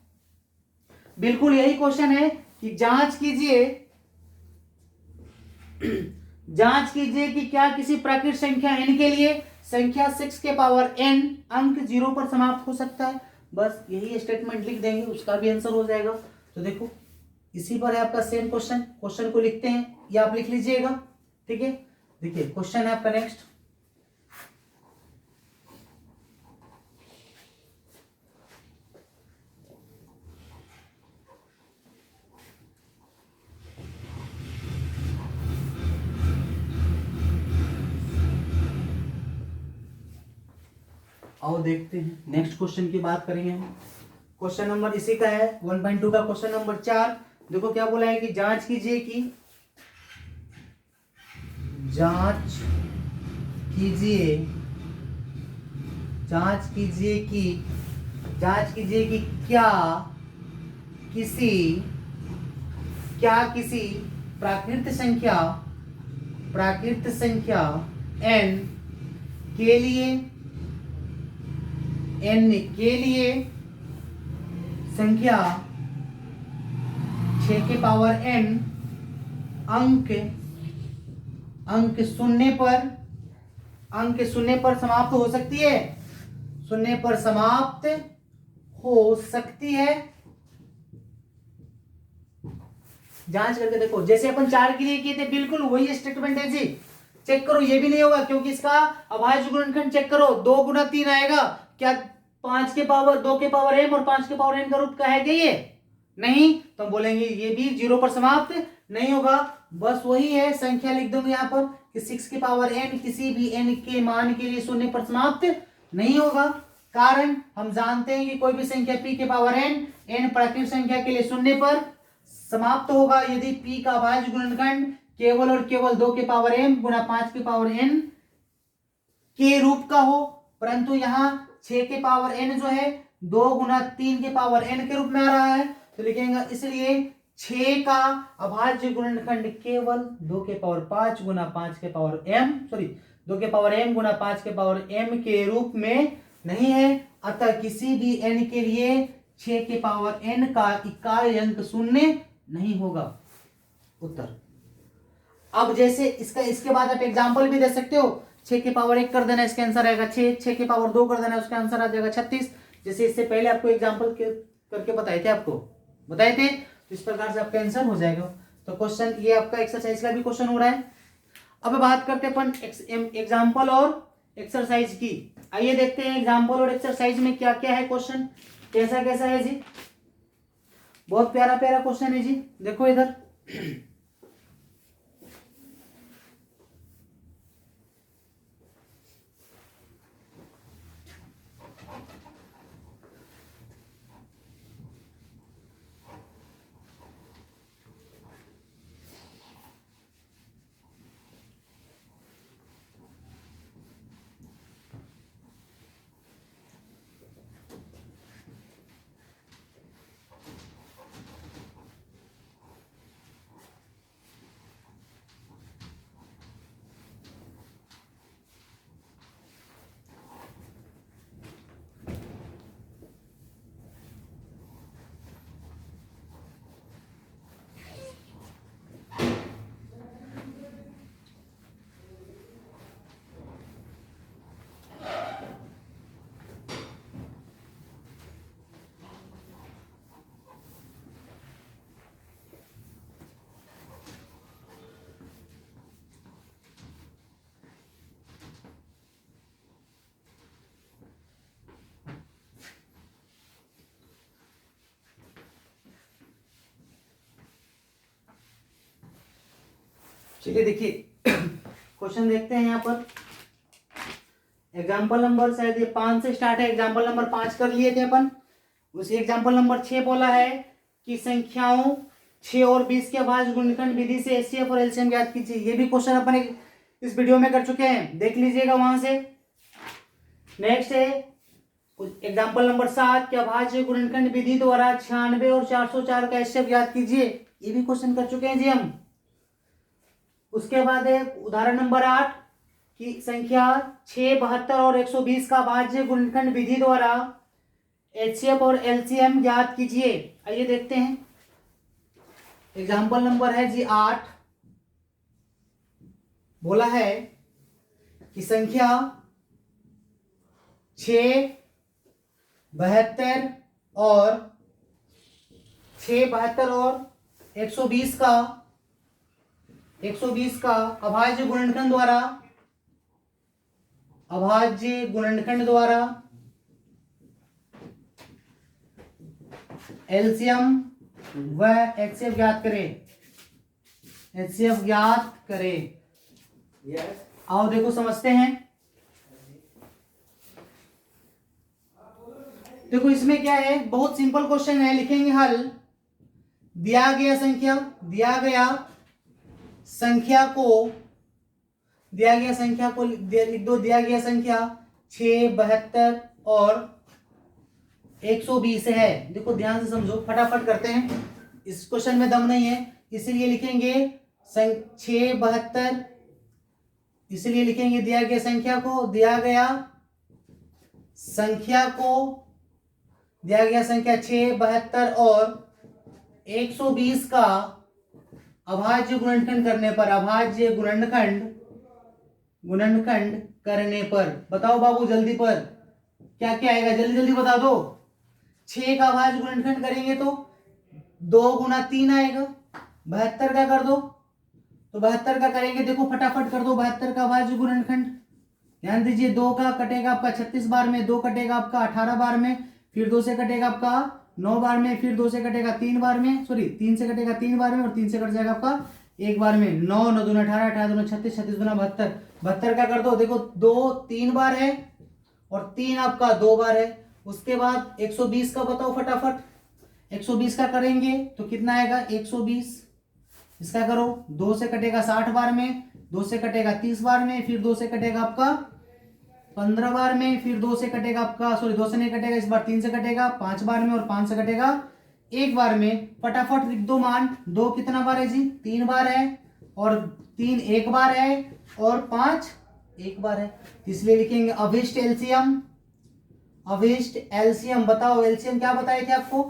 बिल्कुल यही क्वेश्चन है कि जांच कीजिए कि क्या किसी प्राकृत संख्या n के लिए संख्या 6 के पावर n अंक 0 पर समाप्त हो सकता है। बस यही स्टेटमेंट लिख देंगे, उसका भी आंसर हो जाएगा। तो देखो इसी पर है आपका सेम क्वेश्चन, क्वेश्चन को लिखते हैं या आप लिख लीजिएगा, ठीक है। देखिए क्वेश्चन है आपका नेक्स्ट, आओ देखते हैं नेक्स्ट क्वेश्चन की बात करेंगे हम। क्वेश्चन नंबर इसी का है 1.2 का क्वेश्चन नंबर 4। देखो क्या बोला है कि जांच कीजिए कि क्या किसी प्राकृत संख्या n के लिए संख्या 6 के पावर n अंक शून्य पर समाप्त हो सकती है, शून्य पर समाप्त हो सकती है। जांच करके देखो, जैसे अपन 4 के लिए किए थे बिल्कुल वही स्टेटमेंट है जी। चेक करो, ये भी नहीं होगा क्योंकि इसका अभाज्य गुणनखंड चेक करो, 2 गुना 3 आएगा क्या, 5 के पावर 2 के पावर m और 5 के पावर n का रूप का है क्या ये? नहीं, तो हम बोलेंगे ये भी 0 पर समाप्त नहीं होगा। बस वही है, संख्या लिख दूंगा यहाँ पर कि 6 के पावर n किसी भी n के मान के लिए शून्य पर समाप्त नहीं होगा। कारण हम जानते हैं कि कोई भी संख्या p के पावर n प्राकृतिक संख्या के लिए शून्य पर समाप्त होगा यदि p का अभाज्य गुणनखंड केवल और केवल 2 के पावर m गुना 5 के पावर n के रूप का हो। परंतु यहाँ 6 के पावर n जो है 2 गुना 3 के पावर n के रूप में आ रहा है, तो लिखेंगे इसलिए 6 का अभाज्य गुणनखंड केवल 2 के पावर 5 गुना 5 के पावर m 2 के पावर m गुना 5 के पावर m के रूप में नहीं है। अतः किसी भी n के लिए 6 के पावर n का इकाई अंक शून्य नहीं होगा। उत्तर। अब जैसे इसके बाद आप एग्जांपल भी दे सकते हो, 6 के पावर 1 कर देना, इसका आंसर आएगा 6 के पावर 2 कर देना, उसका आंसर आ जाएगा 36। जैसे इससे पहले आपको एग्जांपल करके बताए थे, तो इस प्रकार से आपका आंसर हो जाएगा। तो क्वेश्चन ये आपका एक्सरसाइज का भी क्वेश्चन हो रहा है। अब बात करते हैं अपन एग्जाम्पल और एक्सरसाइज की। आइए देखते हैं एग्जाम्पल और एक्सरसाइज में क्या क्या है क्वेश्चन, कैसा कैसा है जी। बहुत प्यारा प्यारा क्वेश्चन है जी, देखो इधर। चलिए देखिए क्वेश्चन देखते हैं यहाँ पर। एग्जाम्पल नंबर शायद ये 5 से स्टार्ट है, एग्जाम्पल नंबर 5 कर लिए थे अपन। उसी एग्जाम्पल नंबर 6 बोला है कि संख्याओं 6 और 20 के अभाज्य गुणनखंड विधि से एचसीएफ और एलसीएम ज्ञात कीजिए। ये भी क्वेश्चन अपन इस वीडियो में कर चुके हैं, देख लीजिएगा वहां से। नेक्स्ट है एग्जाम्पल नंबर 7 के अभाज्य गुणनखंड विधि द्वारा 96 और 404 का एचसीएफ ज्ञात कीजिए। ये भी क्वेश्चन कर चुके हैं जी हम। उसके बाद है उदाहरण नंबर 8 की संख्या 6, 72 और 120 का भाज्य गुणनखंड विधि द्वारा एचसीएफ और एलसीएम ज्ञात कीजिए। आइए देखते हैं। एग्जाम्पल नंबर है जी 8, बोला है कि संख्या 6 72 और 120 का अभाज्य गुणनखंड द्वारा एलसीएम व एचसीएफ ज्ञात करें। आओ देखो समझते हैं। देखो इसमें क्या है, बहुत सिंपल क्वेश्चन है, लिखेंगे हल। दिया गया संख्या को लिख दो। दिया गया संख्या 6 72 और 120 है। देखो ध्यान से समझो, फटाफट करते हैं, इस क्वेश्चन में दम नहीं है, इसलिए लिखेंगे 6 72, इसलिए लिखेंगे दिया गया संख्या को 6 72 और 120 का अभाज्य गुणनखंड करने पर बताओ बाबू जल्दी पर क्या क्या आएगा, जल्दी जल्दी बता दो। 6 का अभाज्य गुणनखंड करेंगे तो 2 गुना 3 आएगा। 72 का कर दो तो 72 का करेंगे, देखो फटाफट कर दो 72 का अभाज्य गुणनखंड। ध्यान दीजिए, 2 का कटेगा आपका 36 बार में, 2 कटेगा आपका 18 बार में, फिर 2 से कटेगा आपका 9 बार में, फिर 2 से कटेगा 3 बार में, 3 से कटेगा 3 बार में, और 3 से कट जाएगा आपका 1 बार में। 9 9 दूना 18, 18 दूना 36, 36 दूना 72। 72 का कर दो, देखो 2 3 बार है और 3 आपका 2 बार है। उसके बाद 120 का बताओ फटाफट। 120 का करेंगे तो कितना आएगा 120, इसका करो, 2 से कटेगा 60 बार में, 2 से कटेगा 30 बार में, फिर 2 से कटेगा आपका 15 बार में, फिर 2 से कटेगा आपका 2 से नहीं कटेगा इस बार, 3 से कटेगा 5 बार में, और 5 से कटेगा 1 बार में। फटाफट लिख दो मान। 2 कितना बार है जी, 3 बार है, और 3 1 बार है, और 5 1 बार है, इसलिए लिखेंगे अभिष्ट एलसीएम। बताओ एलसीएम क्या बताए थे आपको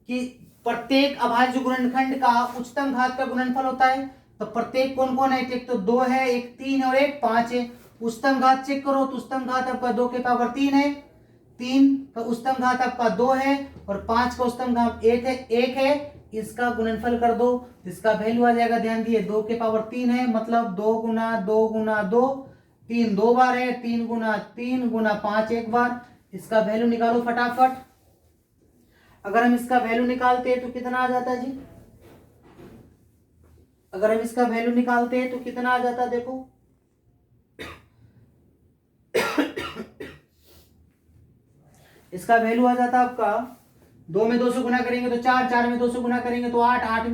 कि प्रत्येक अभाज्य गुणनखंड का उच्चतम घात का गुणनफल होता है। तो प्रत्येक कौन कौन है, एक तो 2 है, एक 3 और एक 5 है। उच्चतम घात चेक करो तो उच्चतम घात आपका 2 के पावर 3 है, 3 का उच्चतम घात आपका 2 है, और 5 का उच्चतम घात 1 है। इसका गुणनफल कर दो, इसका वैल्यू आ जाएगा, ध्यान दिए 2 के पावर 3 है, मतलब 2 गुना 2 गुना 2, 3 2 बार है, 3 गुना 5 1 बार। इसका वैल्यू निकालो फटाफट। अगर हम इसका वैल्यू निकालते हैं तो कितना आ जाता है जी, अगर हम इसका वैल्यू निकालते हैं तो कितना आ जाता है, देखो इसका वैल्यू आ जाता है आपका, 2 में 2 से गुना करेंगे तो 4, 4 में 2 से गुना करेंगे तो 8, 8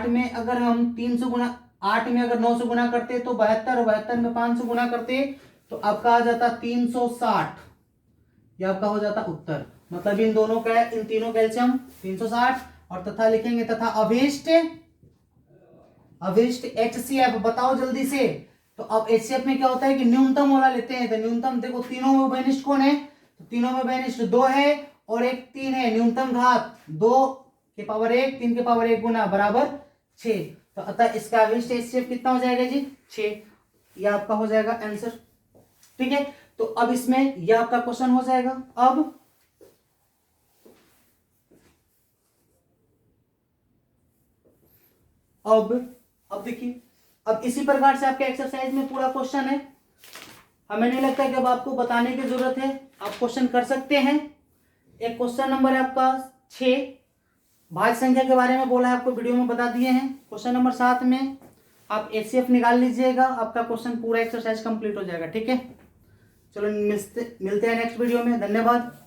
में अगर हम 3 से गुना, 8 में अगर 9 से गुना करते तो 72, और 72 में 5 से गुना करते तो आपका आ जाता 360। यह आपका हो जाता उत्तर। मतलब इन दोनों का, इन तीनों का एलसीएम 360, और तथा लिखेंगे तथा अभिष्ट एचसीएफ। बताओ जल्दी से। तो अब एचसीएफ में क्या होता है कि न्यूनतम वाला लेते हैं, तो न्यूनतम देखो तीनों में बेनिष्ठ कौन है, तो तीनों में बेनिष्ठ 2 है और एक 3 है। न्यूनतम घात 2 के पावर 1, 3 के पावर 1 गुना बराबर 6। तो अतः इसका अभिष्ट एचसीएफ कितना हो जाएगा जी, 6। यह आपका हो जाएगा आंसर। ठीक है, तो अब इसमें यह आपका क्वेश्चन हो जाएगा। अब देखिए, अब इसी प्रकार से आपके एक्सरसाइज में पूरा क्वेश्चन है। हमें नहीं लगता कि अब आपको बताने की जरूरत है, आप क्वेश्चन कर सकते हैं। एक क्वेश्चन नंबर है आपका 6, भाज्य संख्या के बारे में बोला है, आपको वीडियो में बता दिए हैं। क्वेश्चन नंबर 7 में आप एचसीएफ निकाल लीजिएगा, आपका क्वेश्चन पूरा एक्सरसाइज कंप्लीट हो जाएगा। ठीक है, चलो मिलते हैं नेक्स्ट वीडियो में। धन्यवाद।